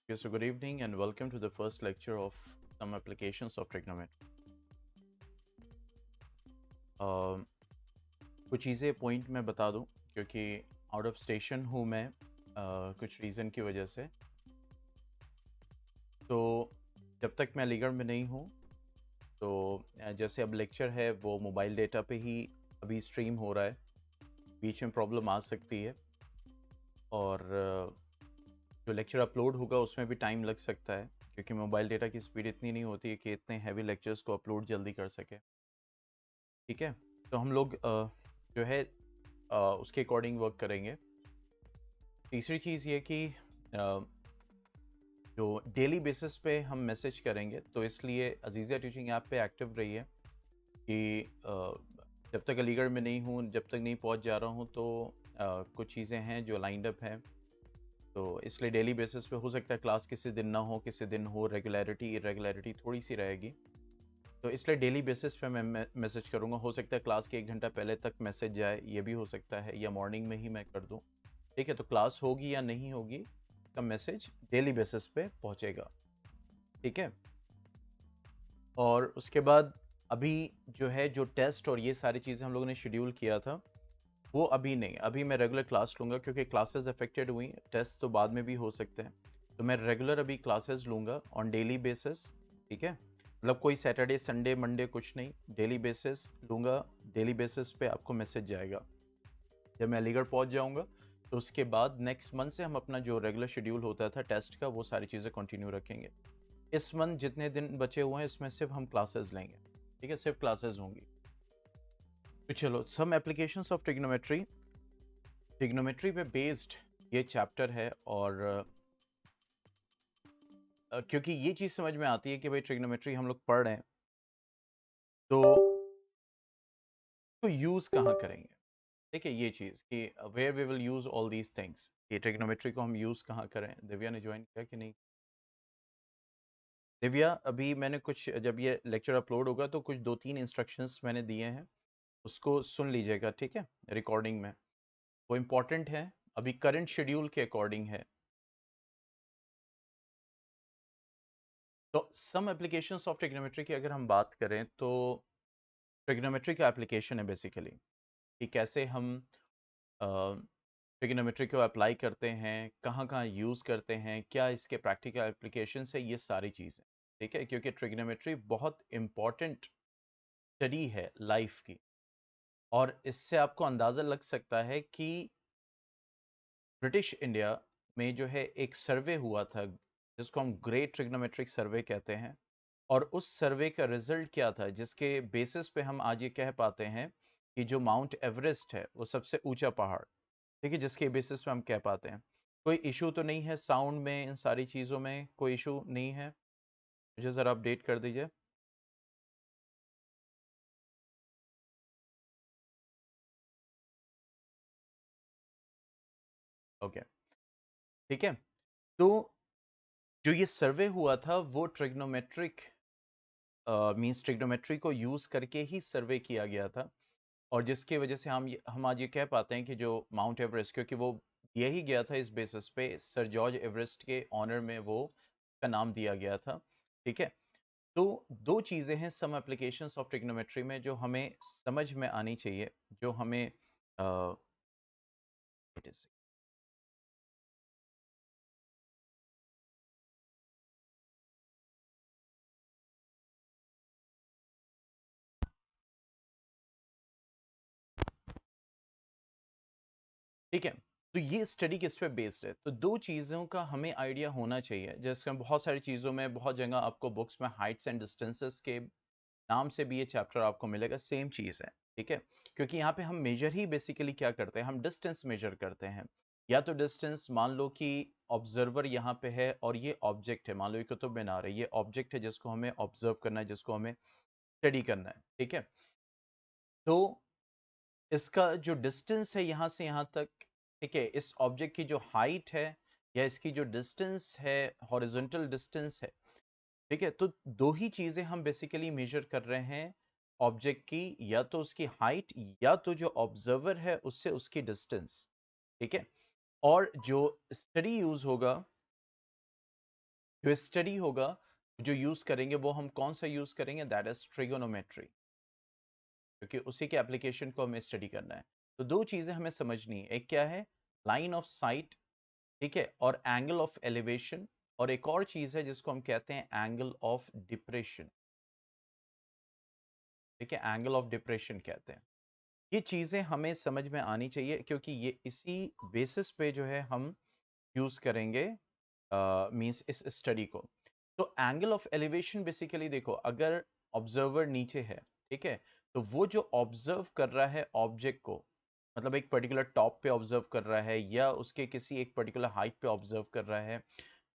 Okay, so good evening and welcome to the first lecture of some applications of trigonometry. कुछ चीज़ें point में बता दूं क्योंकि आउट ऑफ स्टेशन हूँ मैं कुछ रीज़न की वजह से। तो जब तक मैं अलीगढ़ में नहीं हूँ तो जैसे अब लेक्चर है वो मोबाइल डेटा पे ही अभी स्ट्रीम हो रहा है, बीच में प्रॉब्लम आ सकती है और जो लेक्चर अपलोड होगा उसमें भी टाइम लग सकता है क्योंकि मोबाइल डेटा की स्पीड इतनी नहीं होती है कि इतने हैवी लेक्चर्स को अपलोड जल्दी कर सके। ठीक है, तो हम लोग जो है उसके अकॉर्डिंग वर्क करेंगे। तीसरी चीज़ ये कि जो डेली बेसिस पे हम मैसेज करेंगे तो इसलिए अजीज़िया टीचिंग ऐप पे एक्टिव रहिए कि जब तक अलीगढ़ में नहीं हूँ, जब तक नहीं पहुँच जा रहा हूँ तो कुछ चीज़ें हैं जो लाइंड अप हैं, तो इसलिए डेली बेसिस पे हो सकता है क्लास किसी दिन ना हो, किसी दिन हो, रेगुलरिटी इरेगुलरिटी थोड़ी सी रहेगी। तो इसलिए डेली बेसिस पे मैं मैसेज करूँगा। हो सकता है क्लास के 1 घंटा पहले तक मैसेज जाए, ये भी हो सकता है, या मॉर्निंग में ही मैं कर दूँ। ठीक है, तो क्लास होगी या नहीं होगी का मैसेज डेली बेसिस पे पहुँचेगा। ठीक है, और उसके बाद अभी जो है जो टेस्ट और ये सारी चीज़ें हम लोगों ने शेड्यूल किया था वो अभी नहीं, अभी मैं रेगुलर क्लास लूँगा क्योंकि क्लासेस अफेक्टेड हुई, टेस्ट तो बाद में भी हो सकते हैं। तो मैं रेगुलर अभी क्लासेस लूँगा ऑन डेली बेसिस। ठीक है, मतलब कोई सैटरडे संडे मंडे कुछ नहीं, डेली बेसिस लूँगा। डेली बेसिस पे आपको मैसेज जाएगा। जब मैं अलीगढ़ पहुँच जाऊँगा तो उसके बाद नेक्स्ट मंथ से हम अपना जो रेगुलर शेड्यूल होता था टेस्ट का वो सारी चीज़ें कंटिन्यू रखेंगे। इस मंथ जितने दिन बचे हुए हैं इसमें सिर्फ हम क्लासेस लेंगे। ठीक है, सिर्फ क्लासेस होंगी। तो चलो, some applications of trigonometry. Trigonometry पे बेस्ड ये चैप्टर है और क्योंकि ये चीज़ समझ में आती है कि भाई ट्रिग्नोमेट्री हम लोग पढ़ रहे हैं तो यूज़ कहाँ करेंगे। ठीक है, ये चीज़ कि where we will use all these things, ये ट्रिग्नोमेट्री को हम यूज़ कहाँ करें। दिव्या ने ज्वाइन किया कि नहीं? दिव्या, अभी मैंने कुछ, जब ये लेक्चर अपलोड होगा तो कुछ 2-3 इंस्ट्रक्शंस मैंने दिए हैं, उसको सुन लीजिएगा। ठीक है, रिकॉर्डिंग में वो इम्पॉर्टेंट है, अभी करंट शेड्यूल के अकॉर्डिंग है। तो सम एप्लीकेशंस ऑफ ट्रिग्नोमेट्री की अगर हम बात करें तो ट्रिग्नोमेट्री का एप्लीकेशन है बेसिकली कि कैसे हम ट्रिग्नोमेट्री को अप्लाई करते हैं, कहाँ कहाँ यूज़ करते हैं, क्या इसके प्रैक्टिकल एप्लीकेशन है, ये सारी चीज़ें। ठीक है, क्योंकि ट्रिग्नोमेट्री बहुत इम्पॉर्टेंट स्टडी है लाइफ की, और इससे आपको अंदाज़ा लग सकता है कि ब्रिटिश इंडिया में जो है एक सर्वे हुआ था जिसको हम ग्रेट ट्रिग्नोमेट्रिक सर्वे कहते हैं, और उस सर्वे का रिजल्ट क्या था जिसके बेसिस पे हम आज ये कह पाते हैं कि जो माउंट एवरेस्ट है वो सबसे ऊंचा पहाड़। ठीक है, जिसके बेसिस पे हम कह पाते हैं। कोई इशू तो नहीं है साउंड में, इन सारी चीज़ों में कोई इशू नहीं है? मुझे ज़रा अपडेट कर दीजिए। ओके, ठीक है। तो जो ये सर्वे हुआ था वो ट्रिग्नोमेट्रिक मींस ट्रिग्नोमेट्री को यूज़ करके ही सर्वे किया गया था, और जिसकी वजह से हम आज ये कह पाते हैं कि जो माउंट एवरेस्ट, क्योंकि वो यही गया था इस बेसिस पे, सर जॉर्ज एवरेस्ट के ऑनर में वो का नाम दिया गया था। ठीक है, तो दो चीज़ें हैं सम एप्लीकेशंस ऑफ ट्रिग्नोमेट्री में जो हमें समझ में आनी चाहिए, जो हमें अ, it is- ठीक है, तो ये स्टडी किस पे बेस्ड है, तो दो चीज़ों का हमें आइडिया होना चाहिए। जैसे बहुत सारी चीज़ों में, बहुत जगह आपको बुक्स में हाइट्स एंड डिस्टेंसेस के नाम से भी ये चैप्टर आपको मिलेगा, सेम चीज़ है। ठीक है, क्योंकि यहाँ पे हम मेजर ही बेसिकली क्या करते हैं, हम डिस्टेंस मेजर करते हैं। या तो डिस्टेंस, मान लो कि ऑब्जर्वर यहाँ पे है और ये ऑब्जेक्ट है, मान लो ये कुतुब मीनार है, ये ऑब्जेक्ट है जिसको हमें ऑब्जर्व करना है, जिसको हमें स्टडी करना है। ठीक है, तो इसका जो डिस्टेंस है यहाँ से यहाँ तक, ठीक है, इस ऑब्जेक्ट की जो हाइट है या इसकी जो डिस्टेंस है, हॉरिजॉन्टल डिस्टेंस है। ठीक है, तो दो ही चीज़ें हम बेसिकली मेजर कर रहे हैं ऑब्जेक्ट की, या तो उसकी हाइट या तो जो ऑब्जर्वर है उससे उसकी डिस्टेंस। ठीक है, और जो स्टडी यूज़ होगा जो स्टडी होगा, जो यूज करेंगे वो हम कौन सा यूज करेंगे, दैट इज ट्रिगोनोमेट्री, क्योंकि उसी के एप्लीकेशन को हमें स्टडी करना है। तो दो चीजें हमें समझनी है, एक क्या है, लाइन ऑफ साइट, ठीक है, और एंगल ऑफ एलिवेशन, और एक और चीज है जिसको हम कहते हैं एंगल ऑफ डिप्रेशन, ठीक है, एंगल ऑफ डिप्रेशन कहते हैं। ये चीजें हमें समझ में आनी चाहिए, क्योंकि ये इसी बेसिस पे जो है हम यूज करेंगे मींस इस स्टडी को। तो एंगल ऑफ एलिवेशन बेसिकली देखो, अगर ऑब्जर्वर नीचे है, ठीक है, तो वो जो ऑब्जर्व कर रहा है ऑब्जेक्ट को, मतलब एक पर्टिकुलर टॉप पे ऑब्जर्व कर रहा है या उसके किसी एक पर्टिकुलर हाइट पे ऑब्जर्व कर रहा है,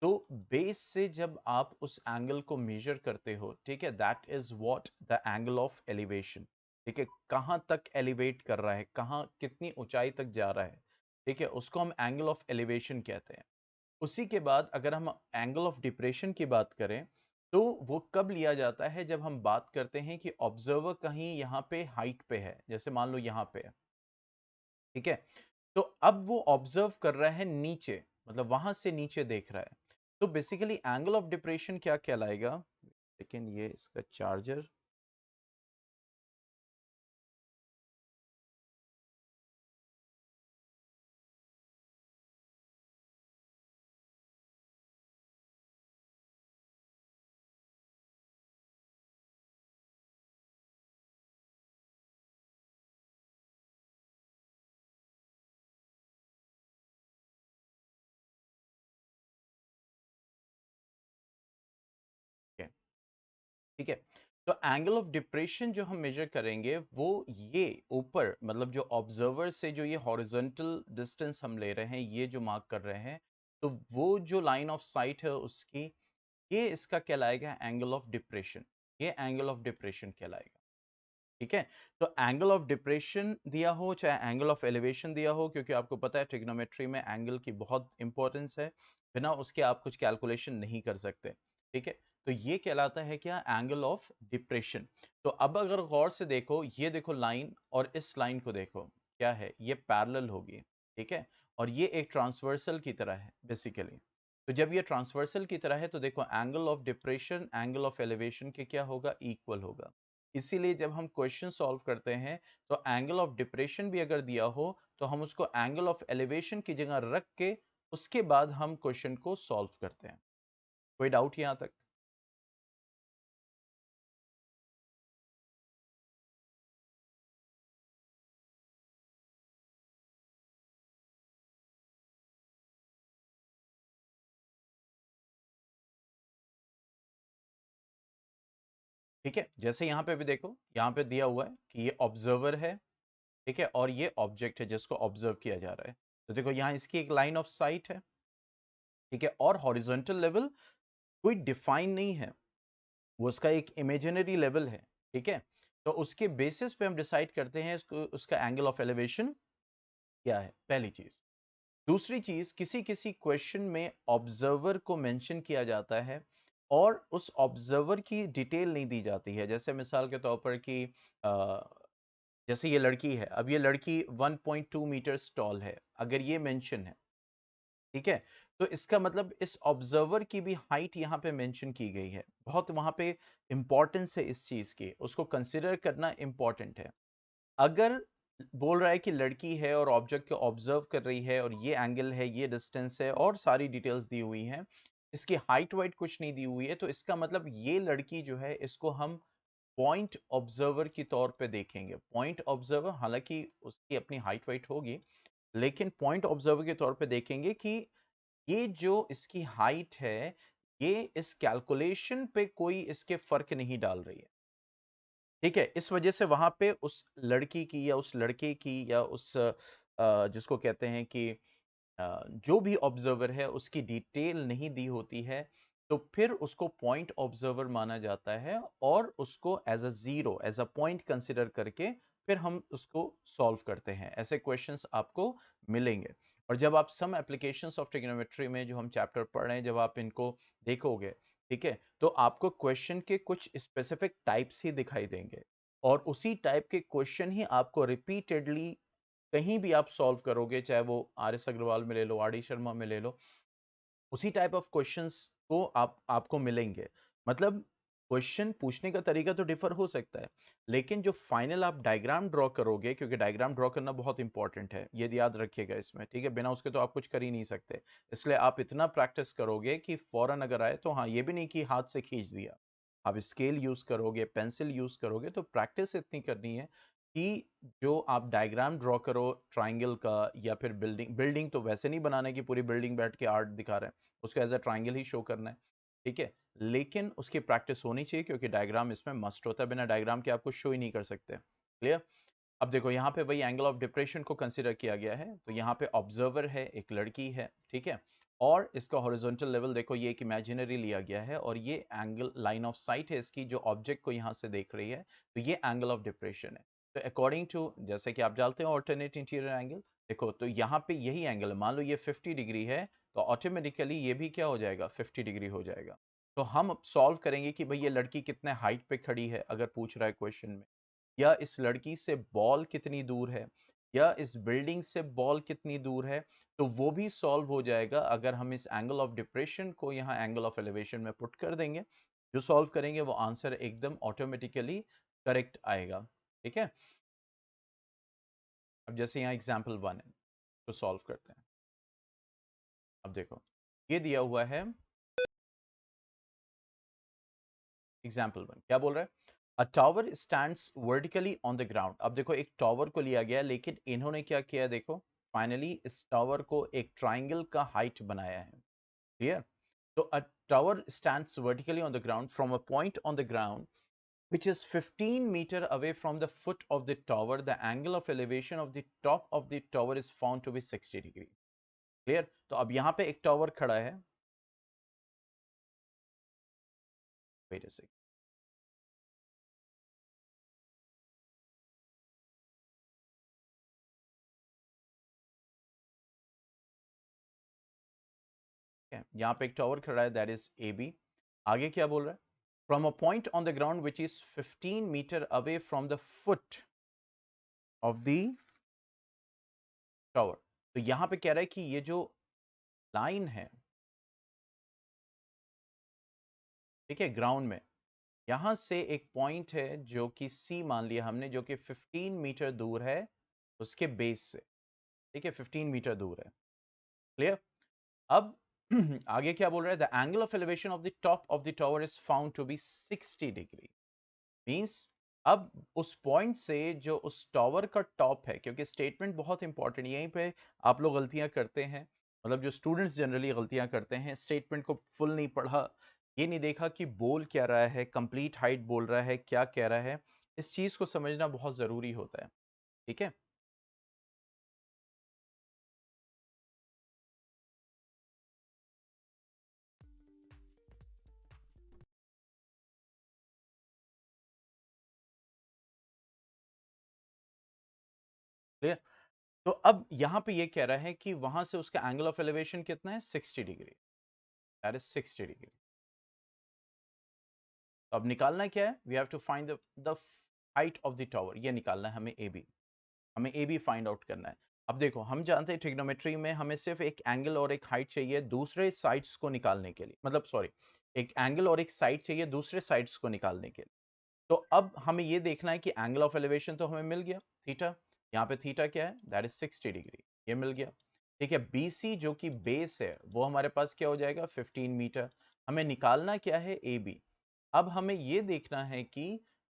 तो बेस से जब आप उस एंगल को मेजर करते हो, ठीक है, that is what the angle of elevation, ठीक है, कहाँ तक एलिवेट कर रहा है, कहाँ कितनी ऊंचाई तक जा रहा है, ठीक है, उसको हम एंगल ऑफ एलिवेशन कहते हैं। उसी के बाद अगर हम एंगल ऑफ डिप्रेशन की बात करें, तो वो कब लिया जाता है, जब हम बात करते हैं कि ऑब्जर्वर कहीं यहाँ पे हाइट पे है, जैसे मान लो यहाँ पे है, ठीक है, तो अब वो ऑब्जर्व कर रहा है नीचे, मतलब वहां से नीचे देख रहा है, तो बेसिकली एंगल ऑफ डिप्रेशन क्या कहलाएगा, लेकिन ये इसका चार्जर, ठीक है, तो एंगल ऑफ डिप्रेशन जो हम मेजर करेंगे वो ये ऊपर, मतलब जो ऑब्जर्वर से जो ये हॉरिजॉन्टल डिस्टेंस हम ले रहे हैं, ये जो मार्क कर रहे हैं, तो वो जो लाइन ऑफ साइट है उसकी, ये इसका कहलाएगा एंगल ऑफ डिप्रेशन, ये एंगल ऑफ डिप्रेशन कहलाएगा, ठीक है। तो एंगल ऑफ डिप्रेशन दिया हो चाहे एंगल ऑफ एलिवेशन दिया हो, क्योंकि आपको पता है ट्रिग्नोमेट्री में एंगल की बहुत इंपॉर्टेंस है, बिना उसके आप कुछ कैलकुलेशन नहीं कर सकते, ठीक है। तो ये कहलाता है क्या, एंगल ऑफ डिप्रेशन। तो अब अगर गौर से देखो, ये देखो लाइन, और इस लाइन को देखो, क्या है, ये पैरेलल होगी, ठीक है, और ये एक ट्रांसवर्सल की तरह है बेसिकली। तो जब ये ट्रांसवर्सल की तरह है, तो देखो angle of depression angle of elevation के क्या होगा, इक्वल होगा। इसीलिए जब हम क्वेश्चन सॉल्व करते हैं, तो एंगल ऑफ डिप्रेशन भी अगर दिया हो, तो हम उसको एंगल ऑफ एलिवेशन की जगह रख के उसके बाद हम क्वेश्चन को सॉल्व करते हैं। कोई डाउट यहाँ तक? ठीक है, जैसे यहाँ पे भी देखो, यहाँ पे दिया हुआ है कि ये ऑब्जर्वर है, ठीक है, और ये ऑब्जेक्ट है जिसको ऑब्जर्व किया जा रहा है। तो देखो यहाँ इसकी एक लाइन ऑफ साइट है, ठीक है, और हॉरिजॉन्टल लेवल कोई डिफाइन नहीं है, वो उसका एक इमेजिनरी लेवल है, ठीक है। तो उसके बेसिस पे हम डिसाइड करते हैं इसको, उसका एंगल ऑफ एलिवेशन क्या है, पहली चीज। दूसरी चीज, किसी किसी क्वेश्चन में ऑब्जर्वर को मेंशन किया जाता है और उस ऑब्जर्वर की डिटेल नहीं दी जाती है, जैसे मिसाल के तौर पर कि अ, जैसे ये लड़की है, अब ये लड़की 1.2 मीटर्स टॉल है, अगर ये मेंशन है, ठीक है, तो इसका मतलब इस ऑब्जर्वर की भी हाइट यहाँ पे मेंशन की गई है, बहुत वहां पे इंपॉर्टेंस है इस चीज की, उसको कंसिडर करना इंपॉर्टेंट है। अगर बोल रहा है कि लड़की है और ऑब्जेक्ट को ऑब्जर्व कर रही है और ये एंगल है, ये डिस्टेंस है और सारी डिटेल्स दी हुई हैं, इसकी हाइट वाइट कुछ नहीं दी हुई है, तो इसका मतलब ये लड़की जो है, इसको हम पॉइंट ऑब्जर्वर के तौर पे देखेंगे। पॉइंट ऑब्जर्वर, हालांकि उसकी अपनी हाइट वाइट होगी, लेकिन पॉइंट ऑब्जर्वर के तौर पे देखेंगे कि ये जो इसकी हाइट है, ये इस कैलकुलेशन पे कोई इसके फर्क नहीं डाल रही है, ठीक है। इस वजह से वहां पे उस लड़की की या उस लड़के की या उस जिसको कहते हैं कि जो भी ऑब्जर्वर है उसकी डिटेल नहीं दी होती है, तो फिर उसको पॉइंट ऑब्जर्वर माना जाता है और उसको as a zero, as a point consider करके फिर हम उसको सॉल्व करते हैं। ऐसे क्वेश्चंस आपको मिलेंगे, और जब आप सम एप्लीकेशंस ऑफ ट्रिग्नोमेट्री में जो हम चैप्टर पढ़ रहे हैं, जब आप इनको देखोगे, ठीक है, तो आपको क्वेश्चन के कुछ स्पेसिफिक टाइप्स ही दिखाई देंगे, और उसी टाइप के क्वेश्चन ही आपको रिपीटेडली कहीं भी आप सॉल्व करोगे, चाहे वो आर एस अग्रवाल में ले लो, आर डी शर्मा में ले लो, उसी टाइप ऑफ क्वेश्चंस को आपको मिलेंगे। मतलब क्वेश्चन पूछने का तरीका तो डिफर हो सकता है, लेकिन जो फाइनल आप डायग्राम ड्रॉ करोगे, क्योंकि डायग्राम ड्रॉ करना बहुत इंपॉर्टेंट है, ये याद रखिएगा इसमें, ठीक है? बिना उसके तो आप कुछ कर ही नहीं सकते। इसलिए आप इतना प्रैक्टिस करोगे कि फौरन अगर आए तो हाँ, ये भी नहीं कि हाथ से खींच दिया। आप स्केल यूज करोगे, पेंसिल यूज करोगे, तो प्रैक्टिस इतनी करनी है कि जो आप डायग्राम ड्रॉ करो ट्राइंगल का, या फिर बिल्डिंग बिल्डिंग तो वैसे नहीं बनाना है कि पूरी बिल्डिंग बैठ के आर्ट दिखा रहे हैं, उसको एज अ ट्राइंगल ही शो करना है, ठीक है? लेकिन उसकी प्रैक्टिस होनी चाहिए, क्योंकि डायग्राम इसमें मस्ट होता है, बिना डायग्राम के आपको शो ही नहीं कर सकते। क्लियर? अब देखो यहाँ पे वही एंगल ऑफ डिप्रेशन को कंसिडर किया गया है, तो यहाँ पे ऑब्जर्वर है, एक लड़की है, ठीक है? और इसका हॉरिजॉन्टल लेवल देखो, ये एक इमेजिनरी लिया गया है, और ये एंगल लाइन ऑफ साइट है इसकी, जो ऑब्जेक्ट को यहाँ से देख रही है, तो ये एंगल ऑफ डिप्रेशन है। तो अकॉर्डिंग टू, जैसे कि आप जानते हैं ऑल्टरनेट इंटीरियर एंगल, देखो तो यहाँ पे यही एंगल है, मान लो ये 50 डिग्री है, तो ऑटोमेटिकली ये भी क्या हो जाएगा, 50 डिग्री हो जाएगा। तो हम सॉल्व करेंगे कि भाई ये लड़की कितने हाइट पे खड़ी है, अगर पूछ रहा है क्वेश्चन में, या इस लड़की से बॉल कितनी दूर है, या इस बिल्डिंग से बॉल कितनी दूर है, तो वो भी सॉल्व हो जाएगा अगर हम इस एंगल ऑफ डिप्रेशन को यहाँ एंगल ऑफ एलिवेशन में पुट कर देंगे। जो सॉल्व करेंगे वो आंसर एकदम ऑटोमेटिकली करेक्ट आएगा, ठीक है? अब जैसे यहाँ एग्जाम्पल 1 है, तो सॉल्व करते हैं। अब देखो, ये दिया हुआ है एग्जाम्पल 1, क्या बोल रहा है? अ tower stands vertically on the ground. अब देखो एक टावर को लिया गया, लेकिन इन्होंने क्या किया, देखो फाइनली इस टावर को एक ट्राइंगल का हाइट बनाया है। क्लियर? तो अ tower stands vertically on the ground from a point on the ground which is 15 meter away from the foot of the tower. The angle of elevation of the top of the tower is found to be 60 degree. Clear? तो अब यहाँ पे एक tower खड़ा है, wait a second, okay? यहाँ पे एक टावर खड़ा है, that is AB। आगे क्या बोल रहा है? From a point on the ground which is 15 meter away from the foot of the tower। तो यहाँ पे कह रहा है कि ये जो लाइन है, ठीक है, ग्राउंड में, यहाँ से एक पॉइंट है जो कि C मान लिया हमने, जो कि 15 मीटर दूर है उसके बेस से, ठीक है, 15 मीटर दूर है। क्लियर? अब आगे क्या बोल रहा है? The angle of elevation of the top of the tower is found to be 60 degree. Means अब उस पॉइंट से जो उस टावर का टॉप है, क्योंकि स्टेटमेंट बहुत इंपॉर्टेंट, यहीं पे आप लोग गलतियां करते हैं, मतलब जो स्टूडेंट्स जनरली गलतियां करते हैं, स्टेटमेंट को फुल नहीं पढ़ा, ये नहीं देखा कि बोल क्या रहा है, कंप्लीट हाइट बोल रहा है, क्या कह रहा है, इस चीज को समझना बहुत जरूरी होता है, ठीक है? क्लियर? तो अब यहाँ पे ये कह रहा है कि वहां से उसका एंगल ऑफ एलिवेशन कितना है, 60 डिग्री, दैट इज 60 डिग्री। तो अब निकालना क्या है? We have to find the height of the tower, ये निकालना है हमें, ए बी, हमें ए बी फाइंड आउट करना है। अब देखो हम जानते हैं ट्रिग्नोमेट्री में हमें सिर्फ एक एंगल और एक हाइट चाहिए दूसरे साइड्स को निकालने के लिए, मतलब सॉरी, एक एंगल और एक साइड चाहिए दूसरे साइड्स को निकालने के लिए। तो अब हमें ये देखना है कि एंगल ऑफ एलिवेशन तो हमें मिल गया, थीटा, यहाँ पे थीटा क्या है, दैट इज 60 डिग्री, ये मिल गया, ठीक है? बीसी जो कि बेस है वो हमारे पास क्या हो जाएगा, 15 मीटर। हमें निकालना क्या है, ए बी। अब हमें ये देखना है कि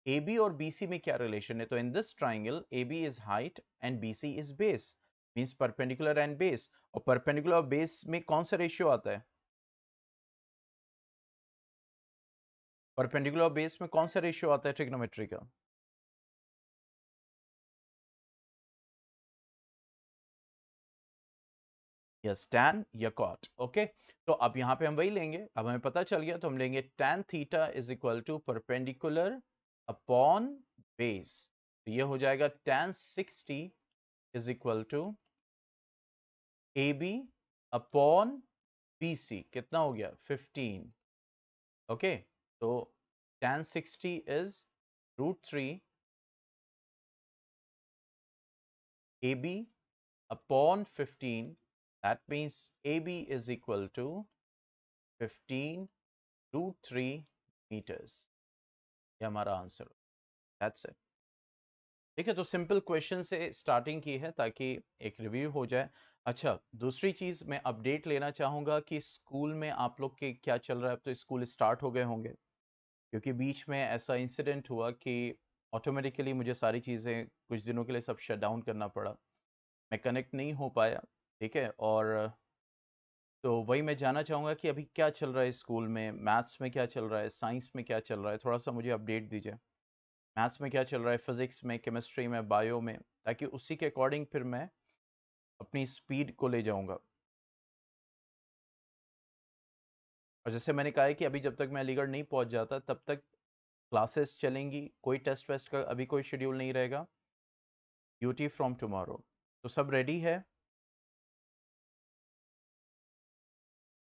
ए बी और बी सी में क्या रिलेशन है। तो in this triangle A B is height and B C is base, means perpendicular and base. और परपेंडिकुलर और बेस में कौन सा रेशियो आता है? परपेंडिकुलर और बेस में कौन सा रेशियो आता है ट्रिग्नोमेट्री का? या tan या cot, ओके? तो अब यहाँ पे हम वही लेंगे, अब हमें पता चल गया, तो हम लेंगे tan theta is equal to perpendicular upon base. तो ये हो जाएगा tan 60 is equal to A B upon B C, कितना हो गया, 15, ओके? तो tan 60 is √3 A B upon 15, that means AB is equal to 15 to 3 meters, ये हमारा आंसर। That's it. ठीक है, तो सिंपल क्वेश्चन से स्टार्टिंग की है ताकि एक रिव्यू हो जाए। अच्छा, दूसरी चीज़ मैं अपडेट लेना चाहूँगा कि स्कूल में आप लोग के क्या चल रहा है। अब तो स्कूल स्टार्ट हो गए होंगे, क्योंकि बीच में ऐसा इंसिडेंट हुआ कि ऑटोमेटिकली मुझे सारी चीज़ें कुछ दिनों के लिए सब शट डाउन करना पड़ा, मैं कनेक्ट नहीं हो पाया। ठीक है, और तो वही मैं जानना चाहूँगा कि अभी क्या चल रहा है स्कूल में, मैथ्स में क्या चल रहा है, साइंस में क्या चल रहा है, थोड़ा सा मुझे अपडेट दीजिए। मैथ्स में क्या चल रहा है, फिजिक्स में, केमिस्ट्री में, बायो में, ताकि उसी के अकॉर्डिंग फिर मैं अपनी स्पीड को ले जाऊंगा। और जैसे मैंने कहा है कि अभी जब तक मैं अलीगढ़ नहीं पहुंच जाता तब तक क्लासेस चलेंगी, कोई टेस्ट वेस्ट का अभी कोई शेड्यूल नहीं रहेगा। UT from tomorrow. तो सब रेडी है?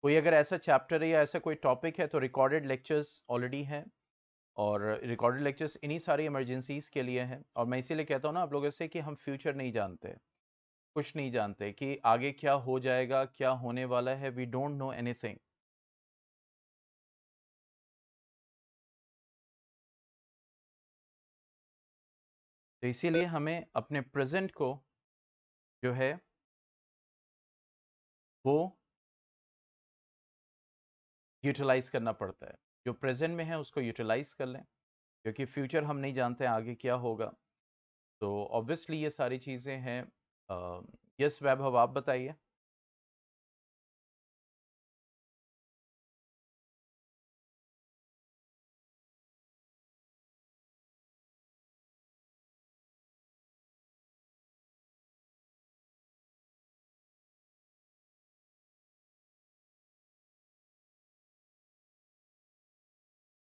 कोई अगर ऐसा चैप्टर है या ऐसा कोई टॉपिक है तो रिकॉर्डेड लेक्चर्स ऑलरेडी हैं, और रिकॉर्डेड लेक्चर्स इन्हीं सारी इमरजेंसीज के लिए हैं। और मैं इसीलिए कहता हूँ ना आप लोगों से कि हम फ्यूचर नहीं जानते, कुछ नहीं जानते कि आगे क्या हो जाएगा, क्या होने वाला है। We don't know anything. तो इसीलिए हमें अपने प्रेजेंट को जो है वो यूटिलाइज करना पड़ता है। जो प्रेजेंट में है उसको यूटिलाइज कर लें, क्योंकि फ्यूचर हम नहीं जानते आगे क्या होगा। तो ऑब्वियसली ये सारी चीज़ें हैं। यस वैभव, आप बताइए।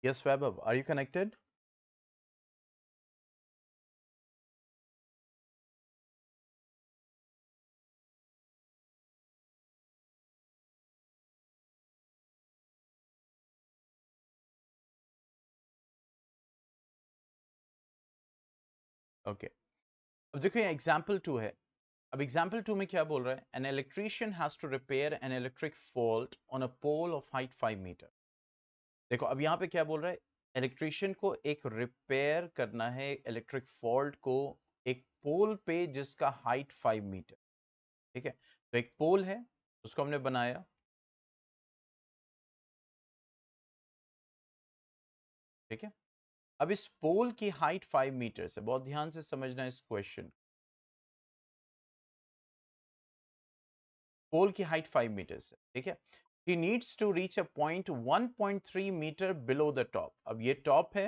Yes Vaibhav, are you connected? Okay, अब देखो ये एग्जाम्पल 2 है। अब एग्जाम्पल 2 में क्या बोल रहा है? An electrician has to repair an electric fault on a pole of height 5 metre. देखो अब यहाँ पे क्या बोल रहा है? इलेक्ट्रिशियन को एक रिपेयर करना है इलेक्ट्रिक फॉल्ट को एक पोल पे जिसका हाइट 5 मीटर। ठीक है, तो एक पोल है, उसको हमने बनाया। ठीक है, अब इस पोल की हाइट 5 मीटर है। बहुत ध्यान से समझना इस क्वेश्चन। पोल की हाइट 5 मीटर है। ठीक है, he needs to reach a point 1.3 metre below the top. अब ये टॉप है।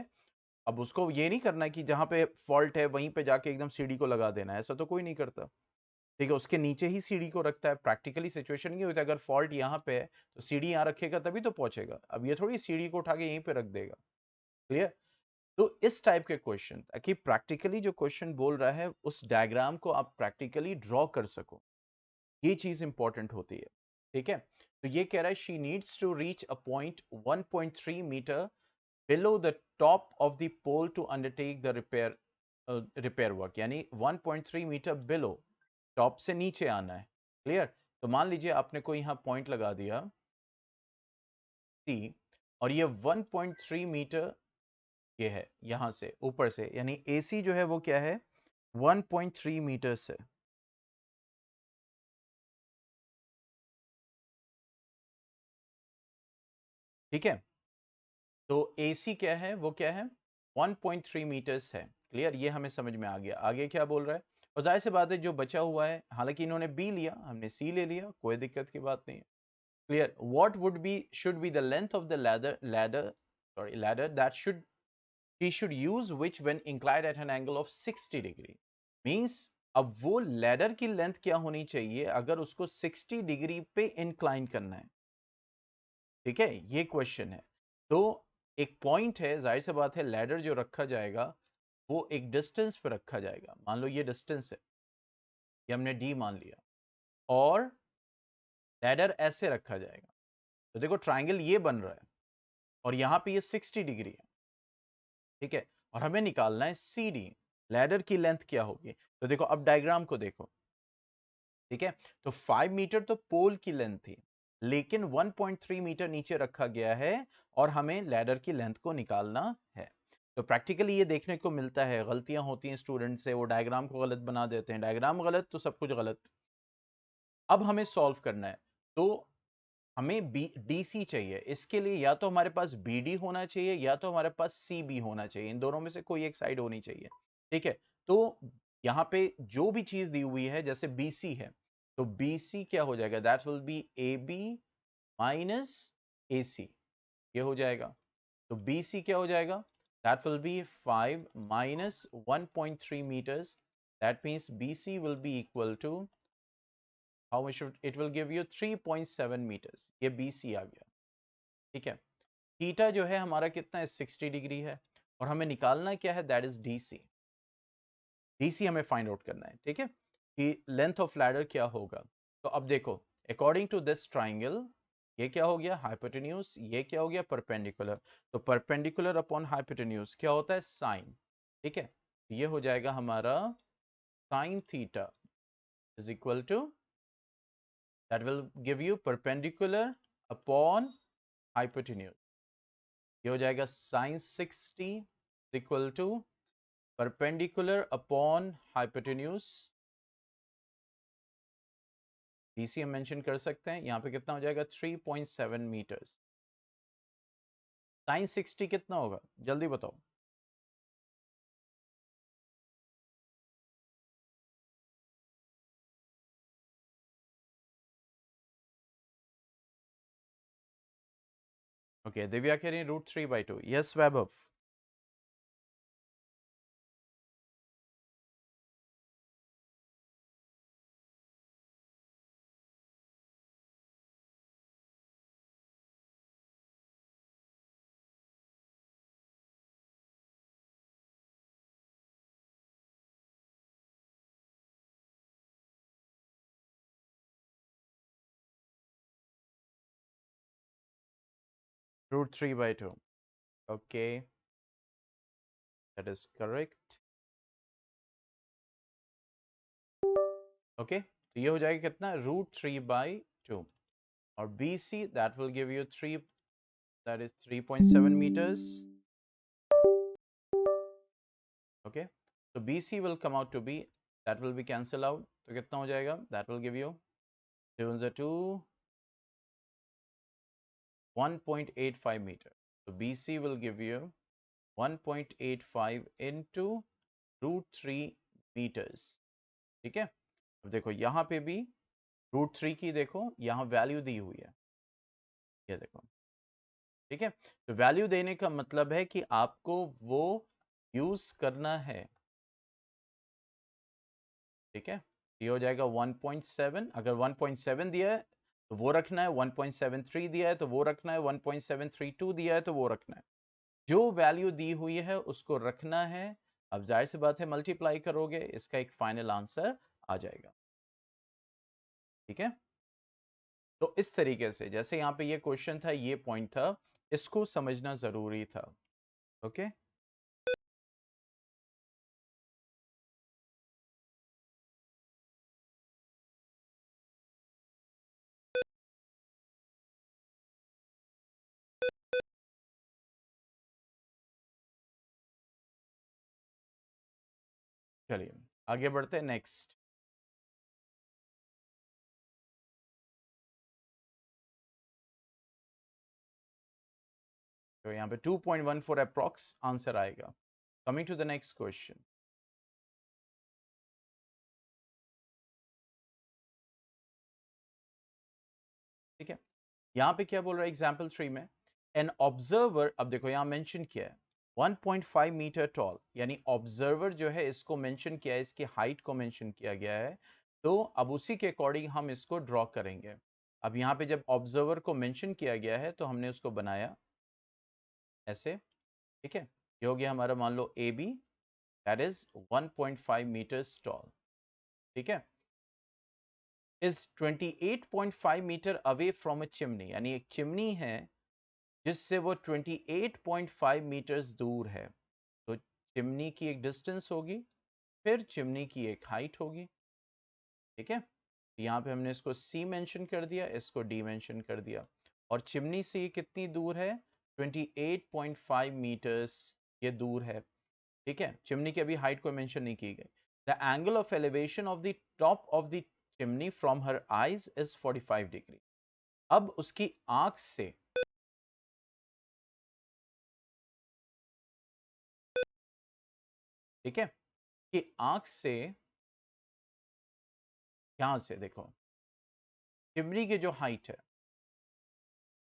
अब उसको ये नहीं करना कि जहां पे फॉल्ट है वहीं पे जाके एकदम सीढ़ी को लगा देना है, ऐसा तो कोई नहीं करता। ठीक है, उसके नीचे ही सीढ़ी को रखता है। प्रैक्टिकली सिचुएशन ये होता है, अगर फॉल्ट यहाँ पे है तो सीढ़ी यहाँ रखेगा तभी तो पहुंचेगा। अब ये थोड़ी सीढ़ी को उठा के यहीं पे रख देगा। क्लियर? तो इस टाइप के क्वेश्चन, ताकि प्रैक्टिकली जो क्वेश्चन बोल रहा है उस डायग्राम को आप प्रैक्टिकली ड्रॉ कर सको, ये चीज इंपॉर्टेंट होती है। ठीक है, तो ये कह रहा है she needs to reach a point 1.3 metre below the top of the pole to undertake the repair work. यानी 1.3 मीटर बिलो, टॉप से नीचे आना है। क्लियर? तो मान लीजिए आपने कोई यहाँ पॉइंट लगा दिया सी, और ये 1.3 मीटर ये है यहां से ऊपर से, यानी एसी जो है वो क्या है? 1.3 मीटर से। ठीक है, तो एसी क्या है? वो क्या है? 1.3 मीटर्स है। क्लियर? ये हमें समझ में आ गया। आगे क्या बोल रहा है? और जाहिर सी बात है जो बचा हुआ है, हालांकि इन्होंने बी लिया, हमने सी ले लिया, कोई दिक्कत की बात नहीं है। Clear? What would be should be the length of the ladder that should he should use which when inclined at an angle of 60 degree. Means अब वो लैडर की लेंथ क्या होनी चाहिए अगर उसको 60 डिग्री पे इंक्लाइन करना है। ठीक है, ये क्वेश्चन है। तो एक पॉइंट है, जाहिर सी बात है लैडर जो रखा जाएगा वो एक डिस्टेंस पे रखा जाएगा। मान लो ये डिस्टेंस है, ये हमने डी मान लिया, और लैडर ऐसे रखा जाएगा। तो देखो ट्राइंगल ये बन रहा है, और यहाँ पे ये 60 डिग्री है। ठीक है, और हमें निकालना है सी डी, लैडर की लेंथ क्या होगी। तो देखो अब डायग्राम को देखो। ठीक है, तो 5 मीटर तो पोल की लेंथ थी, लेकिन 1.3 मीटर नीचे रखा गया है और हमें लैडर की लेंथ को निकालना है। तो प्रैक्टिकली ये देखने को मिलता है, गलतियां होती हैं स्टूडेंट से, वो डायग्राम को गलत बना देते हैं, डायग्राम गलत तो सब कुछ गलत। अब हमें सॉल्व करना है, तो हमें डी सी चाहिए। इसके लिए या तो हमारे पास बी डी होना चाहिए या तो हमारे पास सी बी होना चाहिए, इन दोनों में से कोई एक साइड होनी चाहिए। ठीक है, तो यहाँ पे जो भी चीज दी हुई है, जैसे बी सी है, तो बी सी क्या हो जाएगा, that will be A B minus A C, ये हो जाएगा। तो बी सी क्या हो जाएगा, that will be 5 minus 1.3 metres, that means B C will be equal to how much, it will give you 3.7 metres, ये बी सी आ गया। ठीक है, थीटा जो है हमारा कितना है, 60 डिग्री है, और हमें निकालना क्या है, that is D C. D C हमें फाइंड आउट करना है। ठीक है, कि लेंथ ऑफ लैडर क्या होगा। तो अब देखो, अकॉर्डिंग टू दिस ट्राइंगल, ये क्या हो गया हाइपोटेन्यूज, ये क्या हो गया परपेंडिकुलर। तो परपेंडिकुलर अपॉन हाइपोटेन्यूज क्या होता है, साइन। ठीक है, ये हो जाएगा हमारा sine theta is equal to, that will give you perpendicular upon hypotenuse, ये हो जाएगा sine 60 equal to perpendicular upon hypotenuse. DC हम मेंशन कर सकते हैं, यहाँ पे कितना हो जाएगा 3.7 मीटर्स। साइन 60 कितना होगा, जल्दी बताओ। ओके, दिव्या कह रही है √3/2। Yes Vaibhav. √3/2, okay, that is correct. Okay, तो ये हो जाएगा कितना, √3/2, और B C that will give you 3, that is 3.7 metres. Okay, so BC will come out to be, that will be cancel out, तो कितना हो जाएगा, that will give you 2 1.85 meter, so BC will give you 1.85 into √3 meters। ठीक है, अब देखो यहाँ पे भी √3 की देखो यहाँ वैल्यू दी हुई है, ये देखो। ठीक है, तो वैल्यू देने का मतलब है कि आपको वो यूज करना है। ठीक है, ये हो जाएगा 1.7, अगर 1.7 दिया है तो वो रखना है, 1.73 दिया है तो वो रखना है, 1.732 दिया है तो वो रखना है, जो वैल्यू दी हुई है उसको रखना है। अब जाहिर सी बात है मल्टीप्लाई करोगे, इसका एक फाइनल आंसर आ जाएगा। ठीक है, तो इस तरीके से, जैसे यहाँ पे ये क्वेश्चन था, ये पॉइंट था, इसको समझना जरूरी था। ओके, चलिए आगे बढ़ते हैं नेक्स्ट। तो यहाँ पे 2.14 अप्रॉक्स आंसर आएगा। Coming to the next question. ठीक है, यहाँ पे क्या बोल रहा है एग्जाम्पल 3 में, एन ऑब्जर्वर, अब देखो यहाँ मेंशन किया है 1.5 मीटर टॉल, यानी ऑब्जर्वर जो है इसको मेंशन किया है, इसकी हाइट को मेंशन किया गया है। तो अब उसी के अकॉर्डिंग हम इसको ड्रॉ करेंगे। अब यहाँ पे जब ऑब्जर्वर को मेंशन किया गया है तो हमने उसको बनाया ऐसे। ठीक है, ये हो गया हमारा, मान लो A B, that is 1.5 metres tall. ठीक है, is 28.5 metre away from a chimney, यानी एक चिमनी है जिससे वो 28.5 मीटर्स दूर है। तो चिमनी की एक डिस्टेंस होगी, फिर चिमनी की एक हाइट होगी। ठीक है, यहाँ पे हमने इसको सी मेंशन कर दिया, इसको डी मेंशन कर दिया। और चिमनी से ये कितनी दूर है? 28.5 मीटर्स ये दूर है। ठीक है, चिमनी की अभी हाइट को मेंशन नहीं की गई। The angle of elevation of the top of the chimney from her eyes is 45 degree. अब उसकी आंख से, ठीक है, कि आंख से, यहां से देखो चिमनी की जो हाइट है,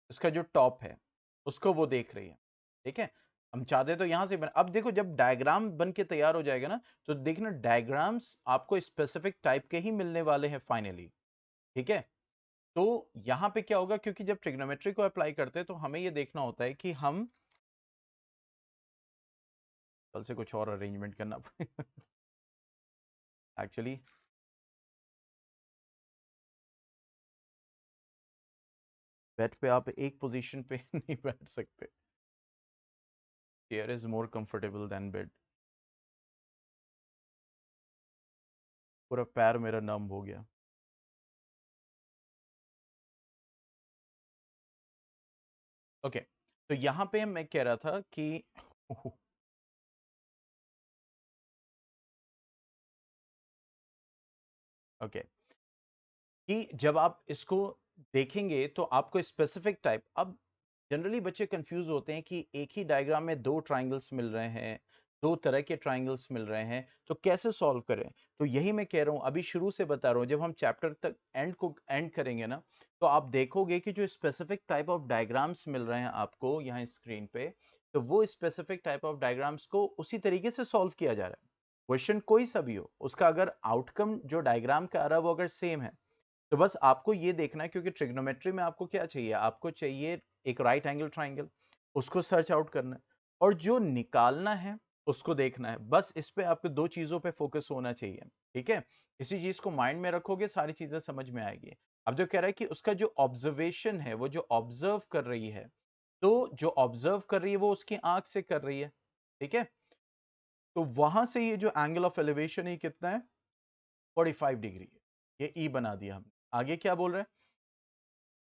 उसका जो टॉप है, उसको वो देख रही है। ठीक है, हम चाहते तो यहां से अब देखो जब डायग्राम बन के तैयार हो जाएगा ना, तो देखना डायग्राम्स आपको स्पेसिफिक टाइप के ही मिलने वाले हैं फाइनली। ठीक है, तो यहां पे क्या होगा, क्योंकि जब ट्रिग्नोमेट्री को अप्लाई करते हैं तो हमें ये देखना होता है कि हम कल से कुछ और अरेंजमेंट करना पड़ेगा एक्चुअली। बेड पे आप एक पोजीशन पे नहीं बैठ सकते, chair is more comfortable than bed. पूरा पैर मेरा नम हो गया। ओके, तो यहाँ पे मैं कह रहा था कि ओके, कि जब आप इसको देखेंगे तो आपको स्पेसिफिक टाइप, अब जनरली बच्चे कंफ्यूज होते हैं कि एक ही डायग्राम में दो ट्राइंगल्स मिल रहे हैं, दो तरह के ट्राइंगल्स मिल रहे हैं, तो कैसे सॉल्व करें। तो यही मैं कह रहा हूं, अभी शुरू से बता रहा हूं, जब हम चैप्टर तक एंड करेंगे ना, तो आप देखोगे कि जो स्पेसिफिक टाइप ऑफ डायग्राम्स मिल रहे हैं आपको यहाँ स्क्रीन पे, तो वो स्पेसिफिक टाइप ऑफ डायग्राम्स को उसी तरीके से सॉल्व किया जा रहा है। क्वेश्चन कोई सा भी हो, उसका अगर आउटकम जो डायग्राम का आ रहा है वो अगर सेम है, तो बस आपको ये देखना है, क्योंकि ट्रिग्नोमेट्री में आपको क्या चाहिए, आपको चाहिए एक राइट एंगल ट्राइंगल, उसको सर्च आउट करना है, और जो निकालना है उसको देखना है। बस इस पे आपको दो चीजों पे फोकस होना चाहिए। ठीक है, इसी चीज को माइंड में रखोगे, सारी चीजें समझ में आएगी। अब जो कह रहा है कि उसका जो ऑब्जर्वेशन है, वो जो ऑब्जर्व कर रही है, तो जो ऑब्जर्व कर रही है वो उसकी आंख से कर रही है। ठीक है, तो वहां से ये जो एंगल ऑफ एलिवेशन है कितना है? 45 डिग्री है। ये ई बना दिया हमने। आगे क्या बोल रहे हैं?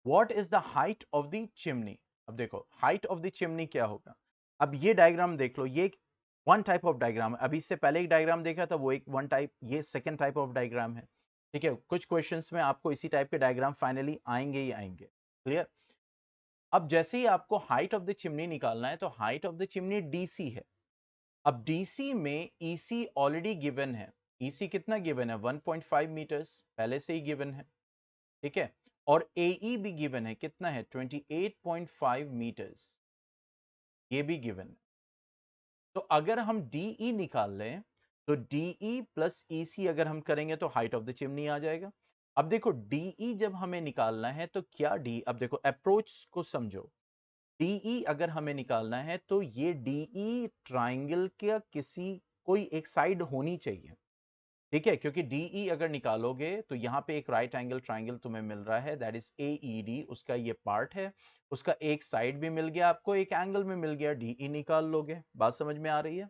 What is the height of the chimney. अब देखो हाइट ऑफ द चिमनी क्या होगा। अब ये डायग्राम देख लो, ये वन टाइप ऑफ डायग्राम है। अभी इससे पहले एक डायग्राम देखा था, वो एक वन टाइप, ये सेकंड टाइप ऑफ डायग्राम है। ठीक है, कुछ क्वेश्चंस में आपको इसी टाइप के डायग्राम फाइनली आएंगे ही आएंगे। क्लियर। अब जैसे ही आपको हाइट ऑफ द चिमनी निकालना है, तो height of the chimney DC है। अब डीसी में ईसी ऑलरेडी गिवन है। ईसी कितना गिवन है? 1.5 मीटर्स पहले से ही गिवन है। ठीक है, और एई भी गिवन है, कितना है? 28.5 मीटर्स, ये भी गिवन है। तो अगर हम डीई निकाल लें, तो डीई प्लस ईसी अगर हम करेंगे तो हाइट ऑफ द चिमनी आ जाएगा। अब देखो डीई जब हमें निकालना है तो क्या डी, अब देखो अप्रोच को समझो। डीई अगर हमें निकालना है तो ये डीई ट्राइंगल का किसी कोई एक साइड होनी चाहिए। ठीक है, क्योंकि डीई अगर निकालोगे तो यहाँ पे एक राइट एंगल ट्राइंगल तुम्हें मिल रहा है, दैट इज एईडी, उसका ये पार्ट है। उसका एक साइड भी मिल गया आपको, एक एंगल में मिल गया, डीई निकाल लोगे। बात समझ में आ रही है?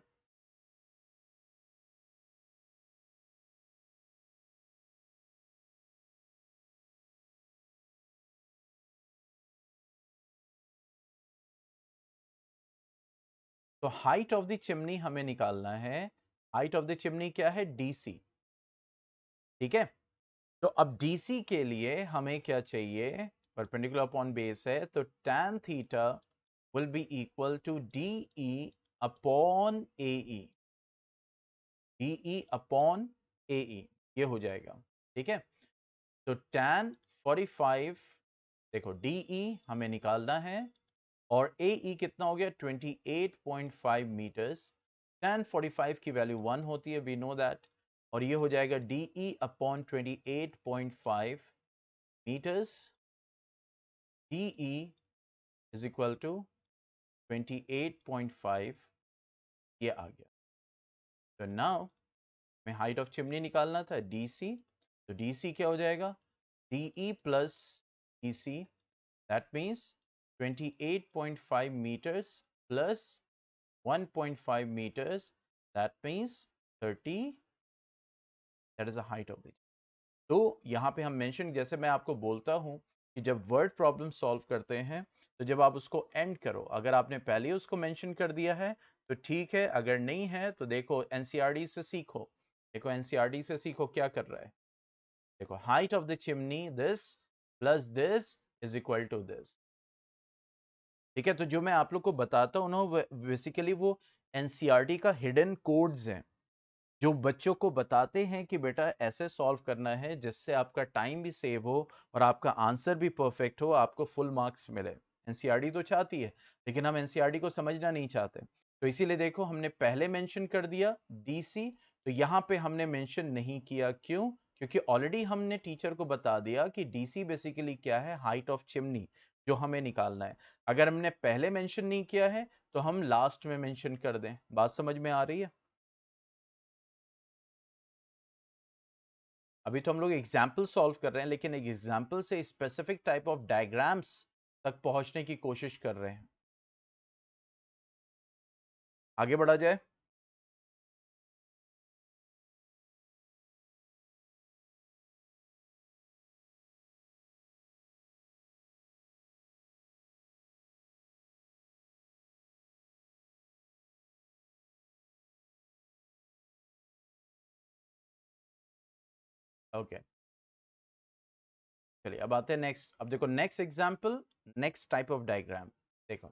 तो हाइट ऑफ द चिमनी हमें निकालना है। हाइट ऑफ द चिमनी क्या है? डीसी। ठीक है, तो अब डीसी के लिए हमें क्या चाहिए? परपेंडिकुलर अपॉन बेस है, तो tan theta will be equal to DE upon AE. DE upon AE, ये हो जाएगा। ठीक है, तो tan 45, देखो डीई हमें निकालना है, और एई कितना हो गया? 28.5 मीटर्स। tan 45 की वैल्यू 1 होती है, वी नो दैट। और ये हो जाएगा DE upon 28.5 metres. DE is equal to 28.5, ये आ गया। तो नाउ में हाइट ऑफ चिमनी निकालना था, डीसी। तो डीसी क्या हो जाएगा? DE plus EC, that means 28.5 meters plus 1.5 meters, that means 30, that is the height of the. तो यहाँ पे हम मेंशन, जैसे मैं आपको बोलता हूँ कि जब वर्ड प्रॉब्लम सॉल्व करते हैं तो जब आप उसको एंड करो, अगर आपने पहले ही उसको मेंशन कर दिया है तो ठीक है, अगर नहीं है तो देखो एनसीईआरटी से सीखो। देखो एनसीईआरटी से सीखो क्या कर रहा है। देखो height of the chimney this plus this is equal to this. ठीक है, तो जो मैं आप लोग को बताता हूँ ना, बेसिकली वो एनसीईआरटी का हिडन कोड्स हैं जो बच्चों को बताते हैं कि बेटा ऐसे सॉल्व करना है जिससे आपका टाइम भी सेव हो और आपका आंसर भी परफेक्ट हो, आपको फुल मार्क्स मिले। एनसीईआरटी तो चाहती है, लेकिन हम एनसीईआरटी को समझना नहीं चाहते, तो इसीलिए देखो हमने पहले मेंशन कर दिया डीसी, तो यहाँ पे हमने मेंशन नहीं किया। क्यों? क्योंकि ऑलरेडी हमने टीचर को बता दिया कि डीसी बेसिकली क्या है, हाइट ऑफ चिमनी जो हमें निकालना है। अगर हमने पहले मेंशन नहीं किया है तो हम लास्ट में मेंशन कर दें। बात समझ में आ रही है? अभी तो हम लोग एग्जाम्पल सॉल्व कर रहे हैं, लेकिन एक एग्जाम्पल से स्पेसिफिक टाइप ऑफ डायग्राम्स तक पहुंचने की कोशिश कर रहे हैं। आगे बढ़ा जाए। ओके, चलिए अब आते हैं नेक्स्ट। अब देखो next example, next type of diagram. देखो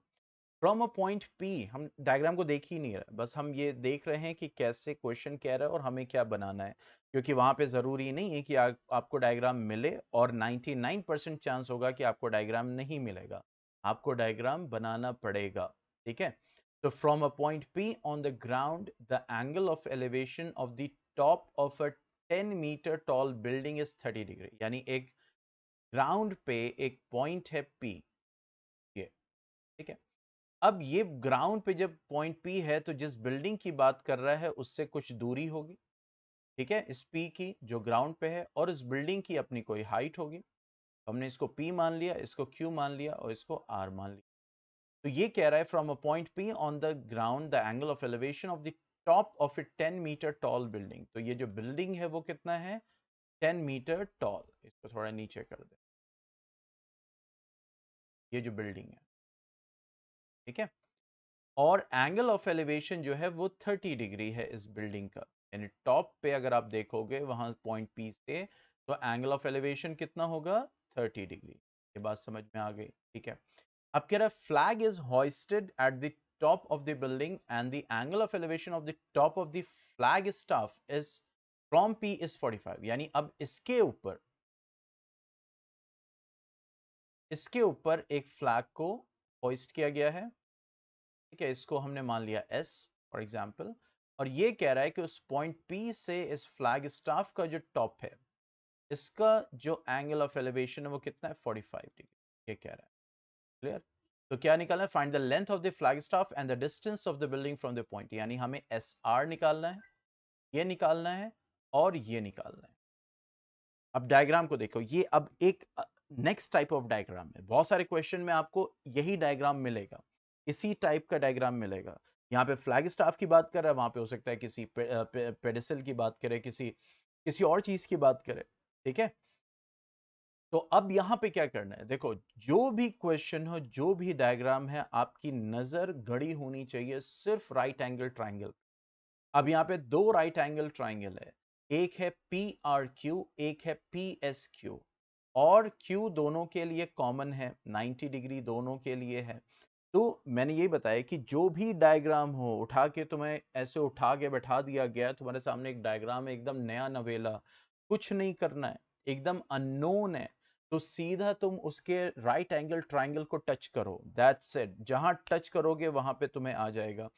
फ्रॉम अ पॉइंट पी, हम डायग्राम को देख ही नहीं रहे, बस हम ये देख रहे हैं कि कैसे क्वेश्चन कह रहा है और हमें क्या बनाना है, क्योंकि वहां पे जरूरी नहीं है कि आपको डायग्राम मिले, और 99% चांस होगा कि आपको डायग्राम नहीं मिलेगा, आपको डायग्राम बनाना पड़ेगा। ठीक है, तो from a point P on the ground the angle of elevation of the top of a 10 metre tall building is 30 degree. यानी एक ग्राउंड पे एक पॉइंट है पी, ये ठीक है। अब ये ग्राउंड पे जब पॉइंट पी है तो जिस बिल्डिंग की बात कर रहा है उससे कुछ दूरी होगी, ठीक है, इस पी की जो ग्राउंड पे है, और इस बिल्डिंग की अपनी कोई हाइट होगी। हमने इसको पी मान लिया, इसको क्यू मान लिया और इसको आर मान लिया। तो ये कह रहा है from a point P on the ground the angle of elevation of the top of a 10 metre tall building. तो ये जो बिल्डिंग है वो कितना है, 10 मीटर टॉल। इसको थोड़ा नीचे कर दे, ये जो बिल्डिंग है, ठीक है, और एंगल ऑफ एलिवेशन जो है वो 30 डिग्री है इस बिल्डिंग का। यानी टॉप पे अगर आप देखोगे वहां पॉइंट पी से, तो एंगल ऑफ एलिवेशन कितना होगा, 30 डिग्री। ये बात समझ में आ गई? ठीक है, अब कह रहा है flag is hoisted at the top of the building and the angle of elevation of the top of the flag staff is from P is 45। यानी अब इसके ऊपर एक फ्लैग को होइस्ट किया गया है, ठीक है, इसको हमने मान लिया एस फॉर एग्जाम्पल, और ये कह रहा है कि उस पॉइंट पी से इस फ्लैग स्टाफ का जो टॉप है, इसका जो एंगल ऑफ एलिवेशन है वो कितना है, 45 डिग्री, ये कह रहा है। क्लियर? तो क्या निकालना है, find the length of the flag staff and the distance of the building from the point. यानी हमें एस आर निकालना है, ये निकालना है और ये निकालना है। अब डायग्राम को देखो, ये अब एक नेक्स्ट टाइप ऑफ डायग्राम है। बहुत सारे क्वेश्चन में आपको यही डायग्राम मिलेगा, इसी टाइप का डायग्राम मिलेगा। यहाँ पे फ्लैग स्टाफ की बात कर रहा है, वहां पे हो सकता है किसी पेडिसल की बात करे, किसी किसी और चीज की बात करे। ठीक है, तो अब यहाँ पे क्या करना है, देखो जो भी क्वेश्चन हो, जो भी डायग्राम है, आपकी नजर गड़ी होनी चाहिए सिर्फ राइट एंगल ट्राइंगल। अब यहाँ पे दो राइट एंगल ट्राइंगल है, एक है पी आर क्यू, एक है पी एस क्यू, और क्यू दोनों के लिए कॉमन है, 90 डिग्री दोनों के लिए है। तो मैंने यही बताया कि जो भी डायग्राम हो, उठा के तुम्हें ऐसे उठा के बैठा दिया गया, तुम्हारे सामने एक डायग्राम है एकदम नया नवेला, कुछ नहीं करना है, एकदम अननोन है, तो सीधा तुम उसके राइट एंगल ट्राइंगल को टच करो, दैट्स इट। जहां टच करोगे वहां पे तुम्हें आ जाएगा।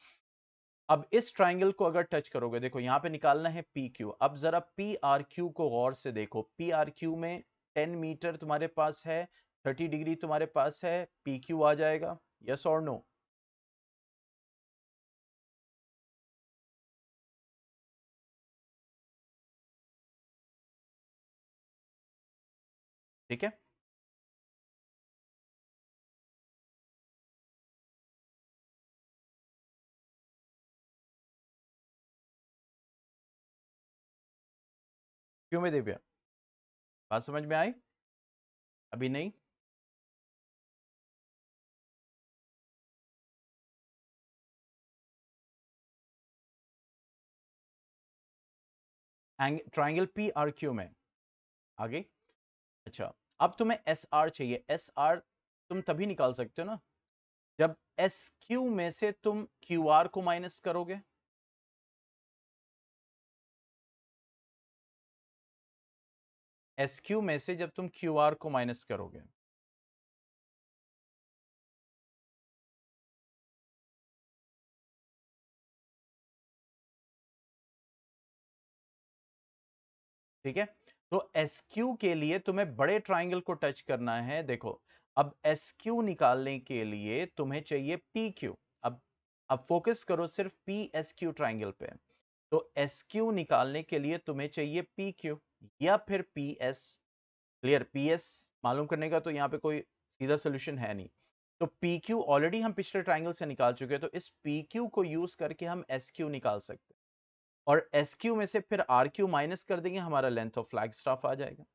अब इस ट्राइंगल को अगर टच करोगे, देखो यहाँ पे निकालना है पी क्यू। अब जरा पी आर क्यू को गौर से देखो, पी आर क्यू में 10 मीटर तुम्हारे पास है, 30 डिग्री तुम्हारे पास है, पी क्यू आ जाएगा, यस और नो? ठीक है, क्यों में देविया? बात समझ में आई? अभी नहीं? ट्राइंगल पी आर क्यू में आगे। अच्छा, अब तुम्हें एस आर चाहिए। एस आर तुम तभी निकाल सकते हो ना जब एस क्यू में से तुम क्यू आर को माइनस करोगे। एस क्यू में से जब तुम क्यू आर को माइनस करोगे। ठीक है, तो एस क्यू के लिए तुम्हें बड़े ट्राइंगल को टच करना है। देखो, अब एस क्यू निकालने के लिए तुम्हें चाहिए पी क्यू। अब फोकस करो सिर्फ पी एस क्यू ट्राइंगल पे। तो एस क्यू निकालने के लिए तुम्हें चाहिए पी क्यू या फिर P S. Clear? P S मालूम करने का तो यहाँ पे कोई सीधा सोल्यूशन है नहीं। तो पी क्यू ऑलरेडी हम पिछले ट्राइंगल से निकाल चुके हैं, तो इस पी क्यू को यूज करके हम एस क्यू निकाल सकते हैं। और एस क्यू में से फिर आर क्यू माइनस कर देंगे, हमारा लेंथ ऑफ फ्लैग स्टाफ आ जाएगा।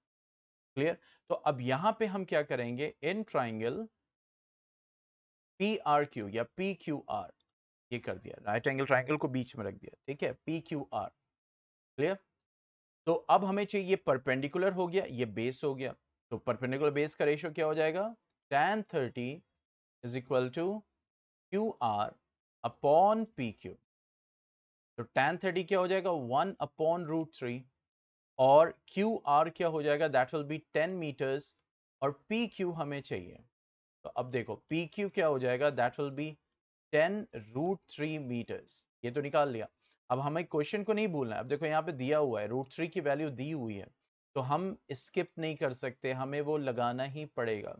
क्लियर? तो अब यहां पे हम क्या करेंगे, in triangle P R Q या पी क्यू आर, ये कर दिया, राइट एंगल ट्राइंगल को बीच में रख दिया। ठीक है, पी क्यू आर। क्लियर? तो अब हमें चाहिए परपेंडिकुलर हो गया, ये बेस हो गया। तो परपेंडिकुलर बेस का रेशियो क्या हो जाएगा, tan 30 is equal to Q R upon P Q. तो tan 30 क्या हो जाएगा, 1/√3। और क्यू आर क्या हो जाएगा, दैट विल बी 10 मीटर्स। और पी क्यू हमें चाहिए। तो अब देखो पी क्यू क्या हो जाएगा, दैट विल बी 10√3 मीटर्स। ये तो निकाल लिया। अब हमें क्वेश्चन को नहीं भूलना है। अब देखो यहाँ पे दिया हुआ है, √3 की वैल्यू दी हुई है, तो हम स्किप नहीं कर सकते, हमें वो लगाना ही पड़ेगा।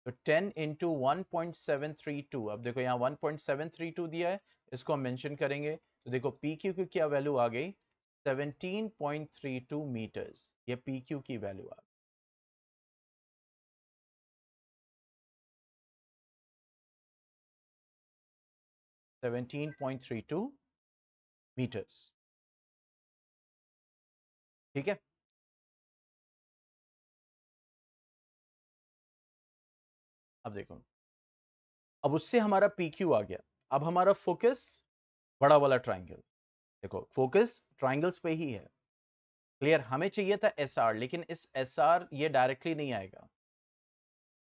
तो 10 इंटू 1.732, अब देखो यहाँ 1.732 दिया है, इसको हम मेंशन करेंगे। तो देखो पी क्यू की क्या वैल्यू आ गई, 17.32 मीटर्स। ये पी क्यू की वैल्यू आ गई। 17.32 मीटर्स। ठीक है, अब देखो, अब उससे हमारा पी क्यू आ गया। अब हमारा फोकस बड़ा वाला ट्राइंगल। देखो फोकस ट्राइंगल्स पे ही है। क्लियर? हमें चाहिए था एस आर, लेकिन इस एस आर ये डायरेक्टली नहीं आएगा।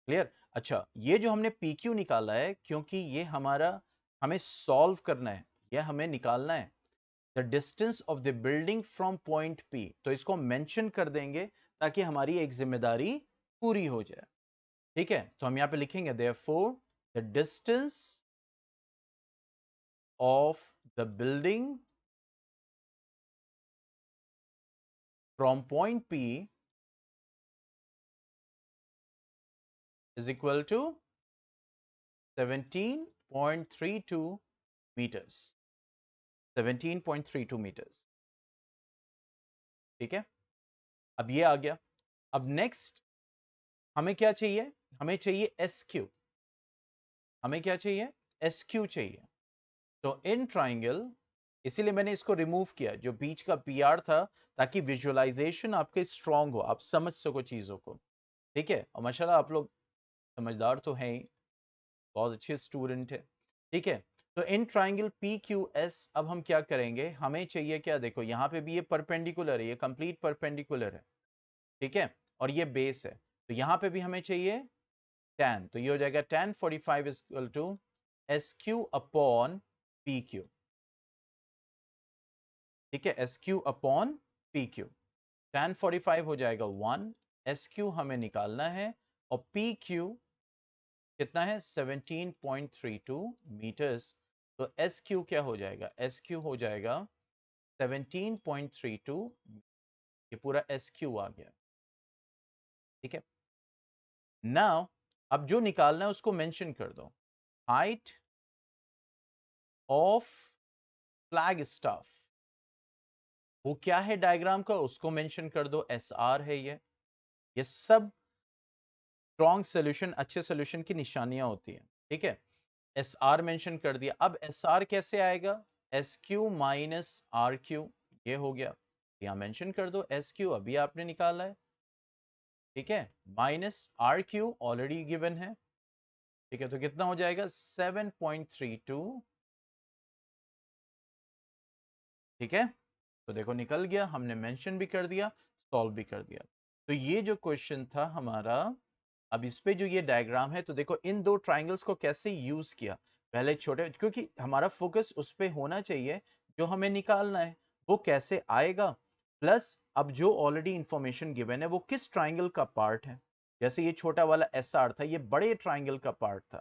क्लियर? अच्छा, ये जो हमने पी क्यू निकाला है, क्योंकि ये हमारा हमें सॉल्व करना है, यह हमें निकालना है the distance of the building from point P. तो इसको मेंशन कर देंगे ताकि हमारी एक जिम्मेदारी पूरी हो जाए। ठीक है, तो हम यहाँ पे लिखेंगे therefore the distance of the building from point P is equal to 17.32 meters। 17.32 meters। ठीक है, अब ये आ गया। अब नेक्स्ट हमें क्या चाहिए, हमें चाहिए एस क्यू। हमें क्या चाहिए, एस क्यू चाहिए। तो इन ट्राइंगल, इसीलिए मैंने इसको रिमूव किया जो बीच का पी आर था, ताकि विजुअलाइजेशन आपके स्ट्रांग हो, आप समझ सको चीजों को। ठीक है, और माशाल्लाह आप लोग समझदार तो हैं ही, बहुत अच्छे स्टूडेंट है। ठीक है, तो in triangle P Q S अब हम क्या करेंगे, हमें चाहिए क्या, देखो यहाँ पे भी ये परपेंडिकुलर है, ये कंप्लीट परपेंडिकुलर है। ठीक है, और ये बेस है, तो यहाँ पे भी हमें चाहिए tan। तो ये हो जाएगा tan 45 is equal to S Q upon P Q. ठीक है, S Q upon P Q. tan 45 हो जाएगा 1, एस क्यू हमें निकालना है, और पी क्यू कितना है, 17.32 मीटर्स। तो एस क्यू क्या हो जाएगा, एस क्यू हो जाएगा 17.32। ये पूरा एस क्यू आ गया। ठीक है, नाउ अब जो निकालना है उसको मेंशन कर दो। हाइट ऑफ फ्लैग स्टाफ, वो क्या है डायग्राम का, उसको मेंशन कर दो, एस आर है ये सब स्ट्रॉन्ग सोल्यूशन, अच्छे सोल्यूशन की निशानियां होती हैं। ठीक है, एस आर मेंशन कर दिया। अब एस आर कैसे आएगा, S Q minus R Q, ये हो गया। यहाँ मेंशन कर दो एस क्यू, अभी आपने निकाला है। ठीक है, minus R Q already given है, ठीक है, तो कितना हो जाएगा 7.32, ठीक है, तो देखो निकल गया, हमने मेंशन भी कर दिया, सॉल्व भी कर दिया। तो ये जो क्वेश्चन था हमारा, अब इस पे जो ये डायग्राम है, तो देखो इन दो ट्राइंगल्स को कैसे यूज किया, पहले छोटे, क्योंकि हमारा फोकस उस पे होना चाहिए जो हमें निकालना है, वो कैसे आएगा, प्लस अब जो ऑलरेडी इंफॉर्मेशन गिवन है वो किस ट्राइंगल का पार्ट है। जैसे ये छोटा वाला एस आर था, ये बड़े ट्राइंगल का पार्ट था,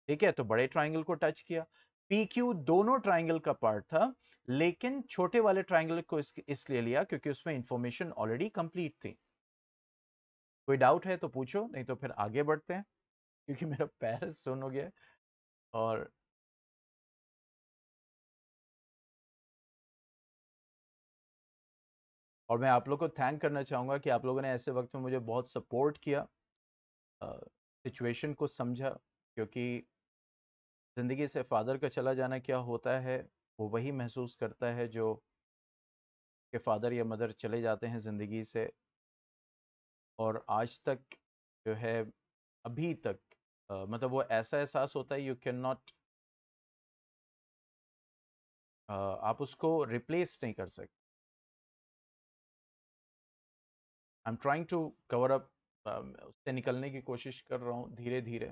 ठीक है, तो बड़े ट्राइंगल को टच किया। पी क्यू दोनों ट्राइंगल का पार्ट था, लेकिन छोटे वाले ट्राइंगल को इसलिए लिया क्योंकि उसमें इंफॉर्मेशन ऑलरेडी कंप्लीट थी। कोई डाउट है तो पूछो, नहीं तो फिर आगे बढ़ते हैं, क्योंकि मेरा पैर सुन हो गया है। और मैं आप लोग को थैंक करना चाहूँगा कि आप लोगों ने ऐसे वक्त में मुझे बहुत सपोर्ट किया, सिचुएशन को समझा, क्योंकि ज़िंदगी से फादर का चला जाना क्या होता है वो वही महसूस करता है जो के फादर या मदर चले जाते हैं ज़िंदगी से। और आज तक जो है, अभी तक मतलब वो ऐसा एहसास होता है, यू कैन नॉट, आप उसको रिप्लेस नहीं कर सकते। I am trying to cover up, उससे निकलने की कोशिश कर रहा हूँ धीरे धीरे,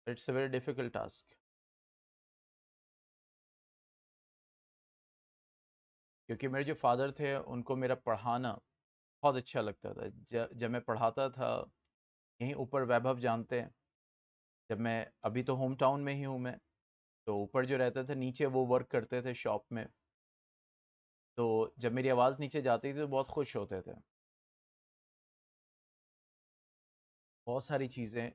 it's a very difficult task, क्योंकि मेरे जो फादर थे उनको मेरा पढ़ाना बहुत अच्छा लगता था। जब मैं पढ़ाता था, यहीं ऊपर वैभव जानते हैं, जब मैं, अभी तो होम टाउन में ही हूँ मैं, तो ऊपर जो रहते थे, नीचे वो वर्क करते थे शॉप में, तो जब मेरी आवाज़ नीचे जाती थी तो बहुत खुश होते थे। बहुत सारी चीज़ें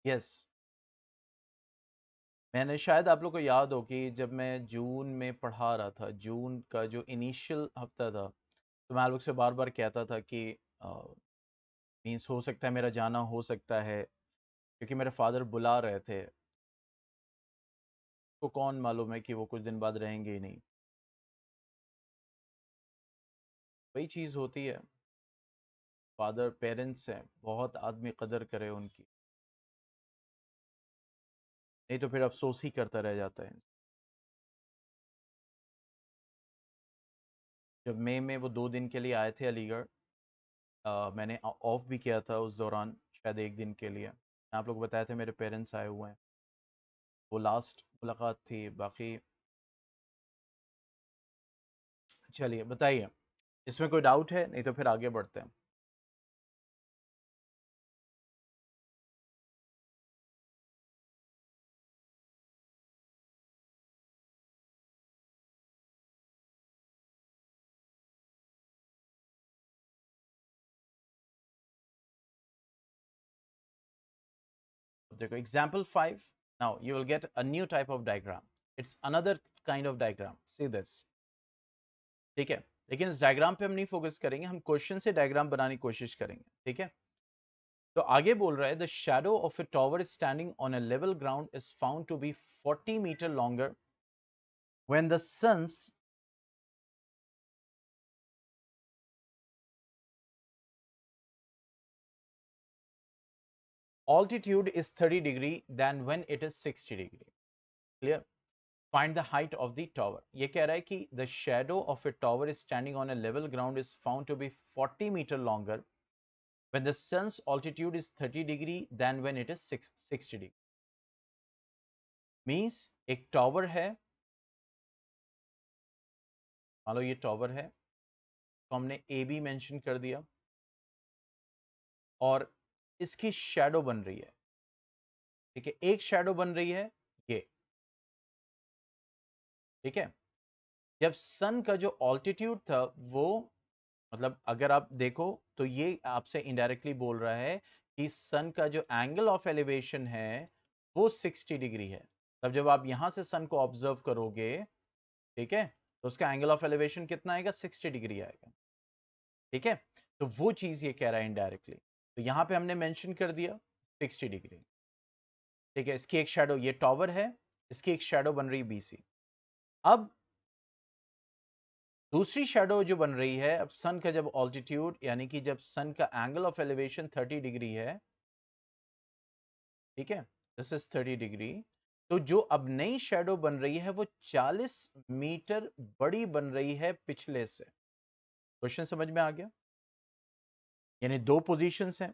यस, मैंने, शायद आप लोग को याद हो कि जब मैं जून में पढ़ा रहा था, जून का जो इनिशियल हफ्ता था, तो मैं आप लोग से बार बार कहता था कि मीन्स हो सकता है मेरा जाना हो सकता है, क्योंकि मेरे फादर बुला रहे थे, तो कौन मालूम है कि वो कुछ दिन बाद रहेंगे ही नहीं। वही चीज़ होती है, फादर पेरेंट्स हैं, बहुत आदमी कदर करे उनकी, नहीं तो फिर अफसोस ही करता रह जाता है। जब मई में वो 2 दिन के लिए आए थे अलीगढ़, मैंने ऑफ भी किया था उस दौरान, शायद एक दिन के लिए, आप लोग बताए थे मेरे पेरेंट्स आए हुए हैं, वो लास्ट मुलाकात थी। बाकी चलिए बताइए, इसमें कोई डाउट है, नहीं तो फिर आगे बढ़ते हैं। देखो example 5, now you will get a new type of diagram, it's another kind of diagram, see this, ठीक है, लेकिन इस डायग्राम पे हम नहीं फोकस करेंगे, हम क्वेश्चन से डायग्राम बनाने की कोशिश करेंगे, ठीक है। तो आगे बोल रहा है, the shadow of a tower standing on a level ground is found to be 40 metre longer when the sun's altitude is 30 degree than when it is 60 degree. Clear? Find the height of the tower. ये कह रहा है कि the shadow of a tower is standing on a level ground is found to be 40 meter longer when the sun's altitude is 30 degree than when it is 60 degree. Means एक tower है, मान लो ये tower है, तो हमने A be mention कर दिया, और इसकी शैडो बन रही है, ठीक है, एक शैडो बन रही है ये, ठीक है। जब सन का जो ऑल्टीट्यूड था वो, मतलब अगर आप देखो तो ये आपसे इनडायरेक्टली बोल रहा है कि सन का जो एंगल ऑफ एलिवेशन है वो 60 डिग्री है। तब जब आप यहां से सन को ऑब्जर्व करोगे, ठीक है, तो उसका एंगल ऑफ एलिवेशन कितना आएगा, 60 डिग्री आएगा, ठीक है। तो वो चीज ये कह रहा है इनडायरेक्टली, तो यहां पे हमने मेंशन कर दिया 60 डिग्री, ठीक है। इसकी एक शेडो, ये टॉवर है, इसकी एक शेडो बन रही बीसी। अब दूसरी शेडो जो बन रही है, अब सन का जब ऑल्टीट्यूड यानी कि जब सन का एंगल ऑफ एलिवेशन 30 डिग्री है, ठीक है, दिस इज 30 डिग्री, तो जो अब नई शेडो बन रही है वो 40 मीटर बड़ी बन रही है पिछले से। क्वेश्चन समझ में आ गया? यानी दो पोजीशंस हैं,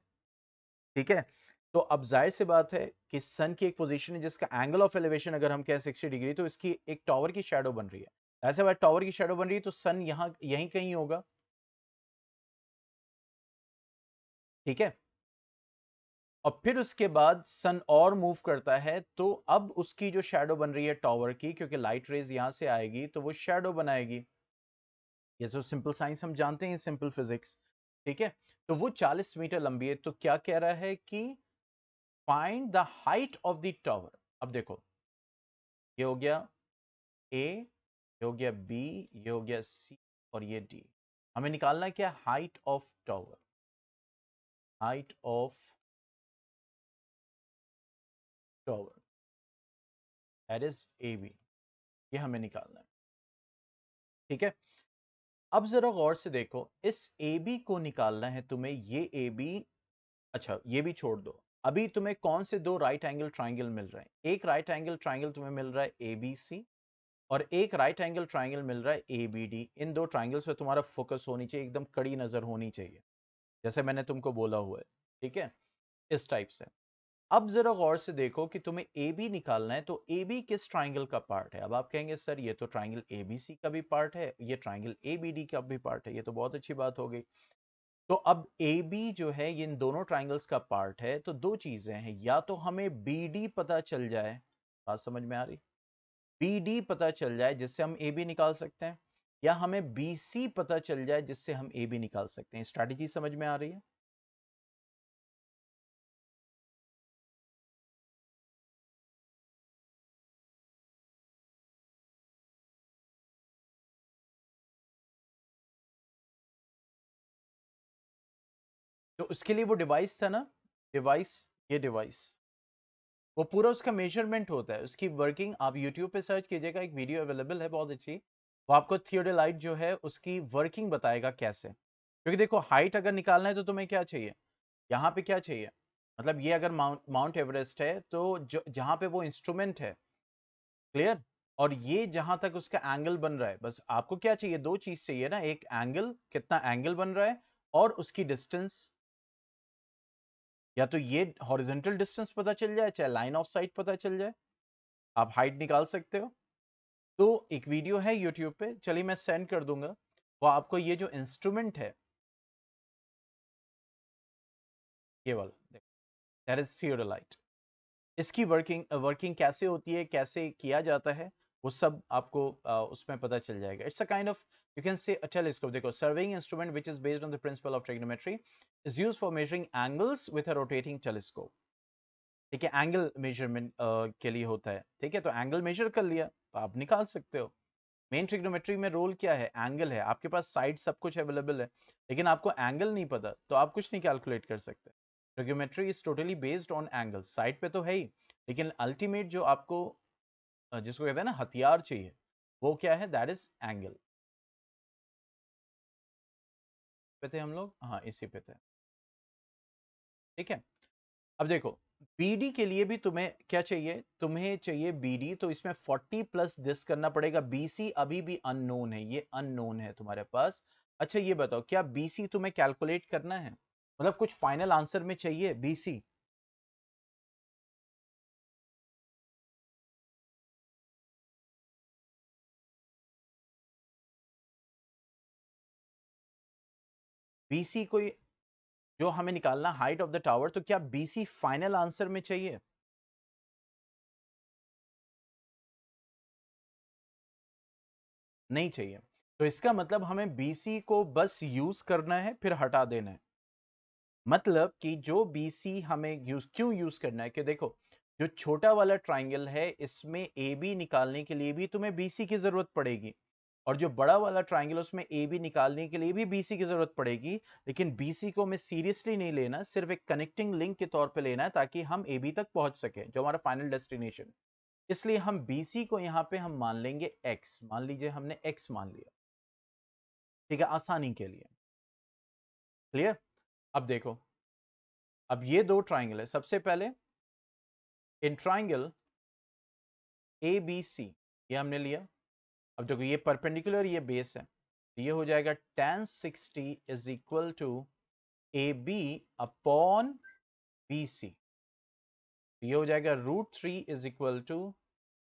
ठीक है। तो अब जाहिर सी बात है कि सन की एक पोजीशन है जिसका एंगल ऑफ एलिवेशन अगर हम कहें 60 डिग्री, तो इसकी एक टावर की शैडो बन रही है। ऐसे बात टावर की शैडो बन रही है तो सन यहां यहीं कहीं होगा, ठीक है। और फिर उसके बाद सन और मूव करता है तो अब उसकी जो शैडो बन रही है टावर की, क्योंकि लाइट रेज यहां से आएगी तो वो शैडो बनाएगी। ये जो सिंपल साइंस हम जानते हैं, सिंपल फिजिक्स, ठीक है। तो वो 40 मीटर लंबी है, तो क्या कह रहा है कि find the height of the tower. अब देखो, ये हो गया ए, ये हो गया बी, ये हो गया सी, और ये डी। हमें निकालना है क्या? Height of tower, height of tower that is A B, ये हमें निकालना है, ठीक है। अब जरा गौर से देखो, इस ए बी को निकालना है तुम्हें, ये ए बी, अच्छा ये भी छोड़ दो। अभी तुम्हें कौन से दो राइट एंगल ट्राइंगल मिल रहे हैं? एक राइट एंगल ट्राइंगल तुम्हें मिल रहा है ए बी सी, और एक राइट एंगल ट्राइंगल मिल रहा है ए बी डी। इन दो ट्राइंगल्स पे तुम्हारा फोकस होनी चाहिए, एकदम कड़ी नजर होनी चाहिए, जैसे मैंने तुमको बोला हुआ है, ठीक है, इस टाइप से। अब जरा गौर से देखो कि तुम्हें ए बी निकालना है, तो ए बी किस ट्राइंगल का पार्ट है? अब आप कहेंगे सर ये तो ट्राइंगल ए बी सी का भी पार्ट है, ये ट्राइंगल ए बी डी का भी पार्ट है, ये तो बहुत अच्छी बात हो गई। तो अब ए बी जो है ये इन दोनों ट्राइंगल्स का पार्ट है, तो दो चीजें हैं, या तो हमें बी डी पता चल जाए, बात समझ में आ रही, बी डी पता चल जाए जिससे हम ए बी निकाल सकते हैं, या हमें बी सी पता चल जाए जिससे हम ए बी निकाल सकते हैं। स्ट्रैटेजी समझ में आ रही है? तो उसके लिए वो डिवाइस था ना, डिवाइस, ये डिवाइस, वो पूरा उसका मेजरमेंट होता है, उसकी वर्किंग आप यूट्यूब पे सर्च कीजिएगा, एक वीडियो अवेलेबल है बहुत अच्छी, वो आपको थियोडोलाइट जो है उसकी वर्किंग बताएगा कैसे। क्योंकि देखो, हाइट अगर निकालना है तो तुम्हें क्या चाहिए, यहाँ पे क्या चाहिए, मतलब ये अगर माउंट माउंट एवरेस्ट है तो जहाँ पे वो इंस्ट्रूमेंट है, क्लियर, और ये जहां तक उसका एंगल बन रहा है, बस आपको क्या चाहिए, दो चीज चाहिए ना, एक एंगल, कितना एंगल बन रहा है, और उसकी डिस्टेंस। या तो ये हॉरिजॉन्टल डिस्टेंस पता चल जाए, चाहे लाइन ऑफ साइट पता चल जाए, आप हाइट निकाल सकते हो। तो एक वीडियो है यूट्यूब पे, चलिए मैं सेंड कर दूंगा, वो आपको ये जो इंस्ट्रूमेंट है, ये वाला, दैट इज थियोडोलाइट, इसकी वर्किंग वर्किंग कैसे होती है, कैसे किया जाता है, वो सब आपको उसमें पता चल जाएगा। It's a kind of, you can say a telescope. देखो, surveying instrument which is based on the principle of trigonometry is used for measuring angles with a rotating telescope, ठीक है, एंगल मेजरमेंट के लिए होता है, ठीक है। तो एंगल मेजर कर लिया तो आप निकाल सकते हो। मेन ट्रिग्नोमेट्री में रोल क्या है? एंगल है, आपके पास साइड सब कुछ अवेलेबल है, लेकिन आपको एंगल नहीं पता तो आप कुछ नहीं कैलकुलेट कर सकते। Trigonometry is totally based on angle, side पे तो है ही, लेकिन अल्टीमेट जो आपको जिसको कहते हैं ना हथियार चाहिए, वो क्या है? That is angle. पे थे हम लोग, हाँ इसी पे थे, ठीक है। अब देखो, बीडी के लिए भी तुम्हें क्या चाहिए? तुम्हें चाहिए बीडी, तो इसमें 40 प्लस दिस करना पड़ेगा। बीसी अभी भी अननोन है, ये अननोन है तुम्हारे पास। अच्छा ये बताओ, क्या बीसी तुम्हें कैलकुलेट करना है, मतलब कुछ फाइनल आंसर में चाहिए बीसी? बीसी कोई जो हमें निकालना हाइट ऑफ द टावर, तो क्या बीसी फाइनल आंसर में चाहिए? नहीं चाहिए। तो इसका मतलब हमें बीसी को बस यूज करना है, फिर हटा देना है। मतलब कि जो बीसी हमें क्यों यूज करना है, कि देखो, जो छोटा वाला ट्राइंगल है इसमें ए बी निकालने के लिए भी तुम्हें बीसी की जरूरत पड़ेगी, और जो बड़ा वाला ट्राइंगल उसमें ए बी निकालने के लिए भी बीसी की जरूरत पड़ेगी। लेकिन बीसी को हमें सीरियसली नहीं लेना, सिर्फ एक कनेक्टिंग लिंक के तौर पे लेना है, ताकि हम ए बी तक पहुंच सके, जो हमारा फाइनल डेस्टिनेशन। इसलिए हम बीसी को यहाँ पे हम मान लेंगे एक्स, मान लीजिए हमने एक्स मान लिया, ठीक है, आसानी के लिए। क्लियर? अब देखो, अब ये दो ट्राइंगल है। सबसे पहले इन ट्राइंगल ए बी सी ये हमने लिया। अब देखो ये परपेंडिकुलर, ये बेस है, तो ये हो जाएगा tan 60 is equal to A B upon B C. ये हो जाएगा √3 is equal to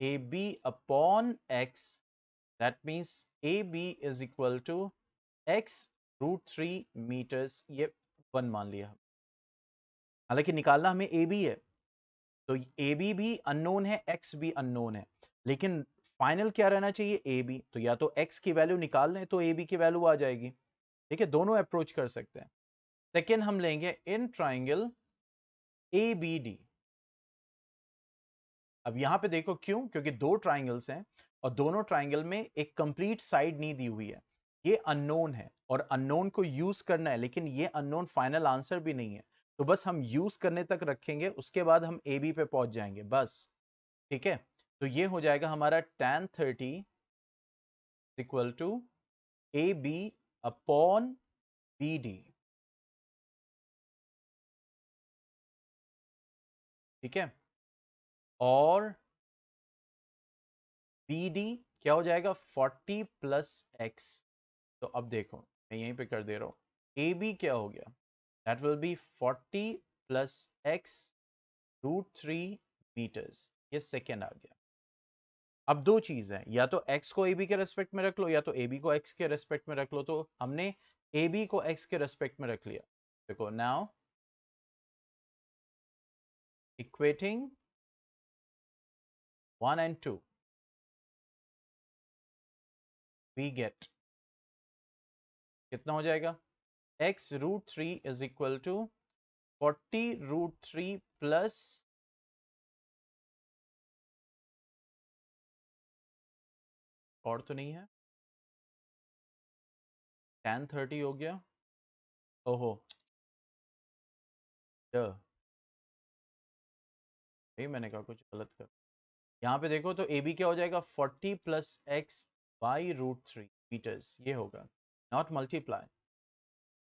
A B upon X. That means A B is equal to X √3 metres. ये 1 मान लिया। हालांकि निकालना हमें ए बी है, तो ए बी भी अननोन है, एक्स भी अननोन है, लेकिन फाइनल क्या रहना चाहिए, ए बी। तो या तो एक्स की वैल्यू निकाल लें तो ए बी की वैल्यू आ जाएगी। ठीक है, दोनों अप्रोच कर सकते हैं। सेकेंड हम लेंगे in triangle A B D. अब यहां पे देखो क्यों, क्योंकि दो ट्राइंगल्स हैं और दोनों ट्राइंगल में एक कंप्लीट साइड नहीं दी हुई है। ये अननोन है और अननोन को यूज करना है, लेकिन ये अननोन फाइनल आंसर भी नहीं है, तो बस हम यूज करने तक रखेंगे, उसके बाद हम ए बी पे पहुंच जाएंगे बस। ठीक है, तो ये हो जाएगा हमारा tan 30 equal to A B upon B D. ठीक है, और बी डी क्या हो जाएगा 40 प्लस एक्स। तो अब देखो मैं यहीं पे कर दे रहा हूँ, ए बी क्या हो गया, that will be 40 plus X √3 metres. ये सेकेंड आ गया। अब दो चीज है, या तो x को ab के रेस्पेक्ट में रख लो, या तो ab को x के रेस्पेक्ट में रख लो। तो हमने ab को x के रेस्पेक्ट में रख लिया। देखो now equating 1 and 2 we get कितना हो जाएगा, x √3 is equal to 40 √3 plus और तो नहीं है, tan 30 हो गया। ओहो ये मैंने कहा कुछ गलत कर। यहाँ पे देखो तो ए बी क्या हो जाएगा 40 प्लस एक्स बाई √3 मीटर्स, ये होगा नॉट मल्टीप्लाई।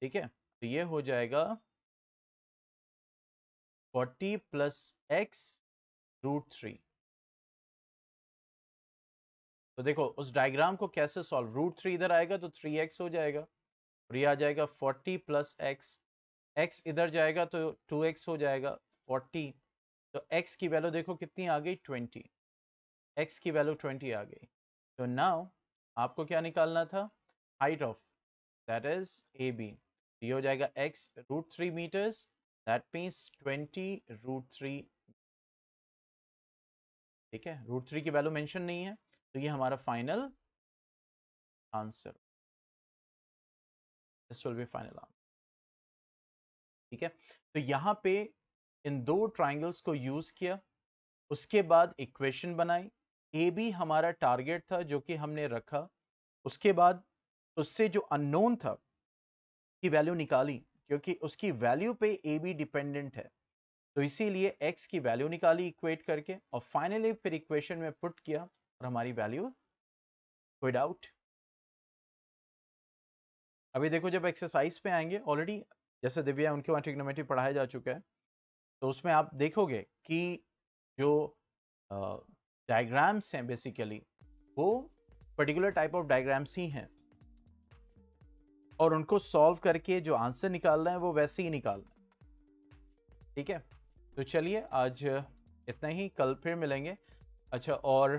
ठीक है, तो ये हो जाएगा 40 प्लस एक्स √3। तो देखो उस डायग्राम को कैसे सॉल्व, √3 इधर आएगा तो 3x हो जाएगा, और ये आ जाएगा 40 प्लस एक्स, एक्स इधर जाएगा तो 2x हो जाएगा 40। तो x की वैल्यू देखो कितनी आ गई 20, x की वैल्यू 20 आ गई। तो नाउ आपको क्या निकालना था, height of that is A B. ये हो जाएगा x √3 मीटर्स, दैट मीन्स 20 √3। ठीक है, √3 की वैल्यू मेंशन नहीं है, तो ये हमारा final answer, this will be final answer. ठीक है, तो यहाँ पे इन दो ट्राइंगल्स को यूज किया, उसके बाद इक्वेशन बनाई। ए बी हमारा टारगेट था जो कि हमने रखा, उसके बाद उससे जो अननोन था की वैल्यू निकाली, क्योंकि उसकी वैल्यू पे ए बी डिपेंडेंट है, तो इसीलिए x की वैल्यू निकाली इक्वेट करके, और फाइनली फिर इक्वेशन में पुट किया और हमारी वैल्यू पुट आउट। अभी देखो जब एक्सरसाइज पे आएंगे, ऑलरेडी जैसे दिव्या उनके वहाँ ट्रिग्नोमेट्री पढ़ाया जा चुका है, तो उसमें आप देखोगे कि जो डायग्राम्स हैं बेसिकली वो पर्टिकुलर टाइप ऑफ डायग्राम्स ही हैं, और उनको सॉल्व करके जो आंसर निकालना है वो वैसे ही निकालना है। ठीक है, तो चलिए आज इतना ही, कल फिर मिलेंगे। अच्छा, और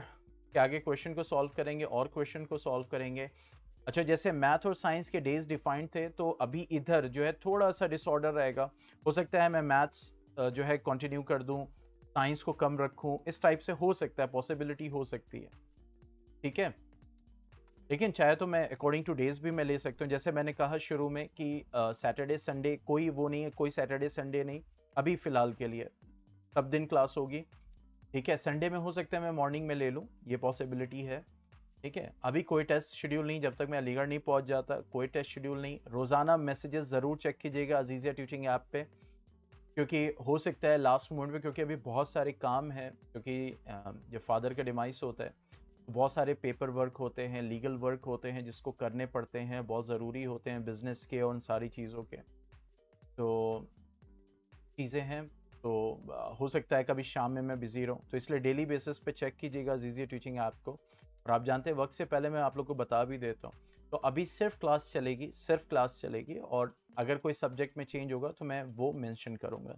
क्या आगे क्वेश्चन को सॉल्व करेंगे और क्वेश्चन को सॉल्व करेंगे। अच्छा, जैसे मैथ और साइंस के डेज डिफाइंड थे, तो अभी इधर जो है थोड़ा सा डिसऑर्डर रहेगा। हो सकता है मैं मैथ्स जो है कंटिन्यू कर दूं, साइंस को कम रखूं, इस टाइप से हो सकता है, पॉसिबिलिटी हो सकती है। ठीक है, लेकिन चाहे तो मैं अकॉर्डिंग टू डेज भी मैं ले सकता हूँ। जैसे मैंने कहा शुरू में कि सैटरडे संडे कोई वो नहीं है, कोई सैटरडे संडे नहीं अभी फ़िलहाल के लिए, सब दिन क्लास होगी। ठीक है, संडे में हो सकता है मैं मॉर्निंग में ले लूँ, ये पॉसिबिलिटी है। ठीक है, अभी कोई टेस्ट शेड्यूल नहीं, जब तक मैं अलीगढ़ नहीं पहुंच जाता कोई टेस्ट शेड्यूल नहीं। रोज़ाना मैसेजेस ज़रूर चेक कीजिएगा अजीज़िया टीचिंग ऐप पे, क्योंकि हो सकता है लास्ट मोमेंट पे, क्योंकि अभी बहुत सारे काम है, क्योंकि जब फादर का डिमाइस होता है बहुत सारे पेपर वर्क होते हैं, लीगल वर्क होते हैं जिसको करने पड़ते हैं, बहुत ज़रूरी होते हैं बिज़नेस के और उन सारी चीज़ों के। तो चीज़ें हैं, तो हो सकता है कभी शाम में मैं बिज़ी रहूँ, तो इसलिए डेली बेसिस पे चेक कीजिएगा ज़ीज़ी टीचिंग ऐप को। और आप जानते हैं वक्त से पहले मैं आप लोग को बता भी देता हूँ, तो अभी सिर्फ क्लास चलेगी, सिर्फ क्लास चलेगी, और अगर कोई सब्जेक्ट में चेंज होगा तो मैं वो मेंशन करूँगा।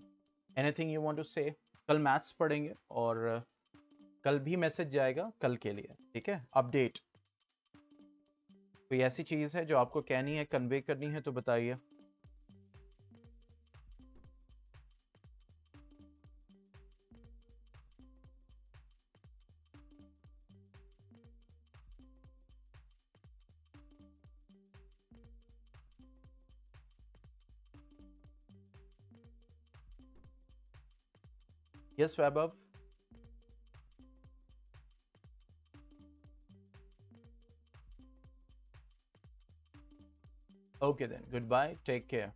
एनीथिंग यू वांट टू से? कल मैथ्स पढ़ेंगे और कल भी मैसेज जाएगा कल के लिए, ठीक है? अपडेट कोई ऐसी चीज़ है जो आपको कहनी है, कन्वे करनी है, तो बताइए। Yes Vaibhav. Okay then, goodbye, take care.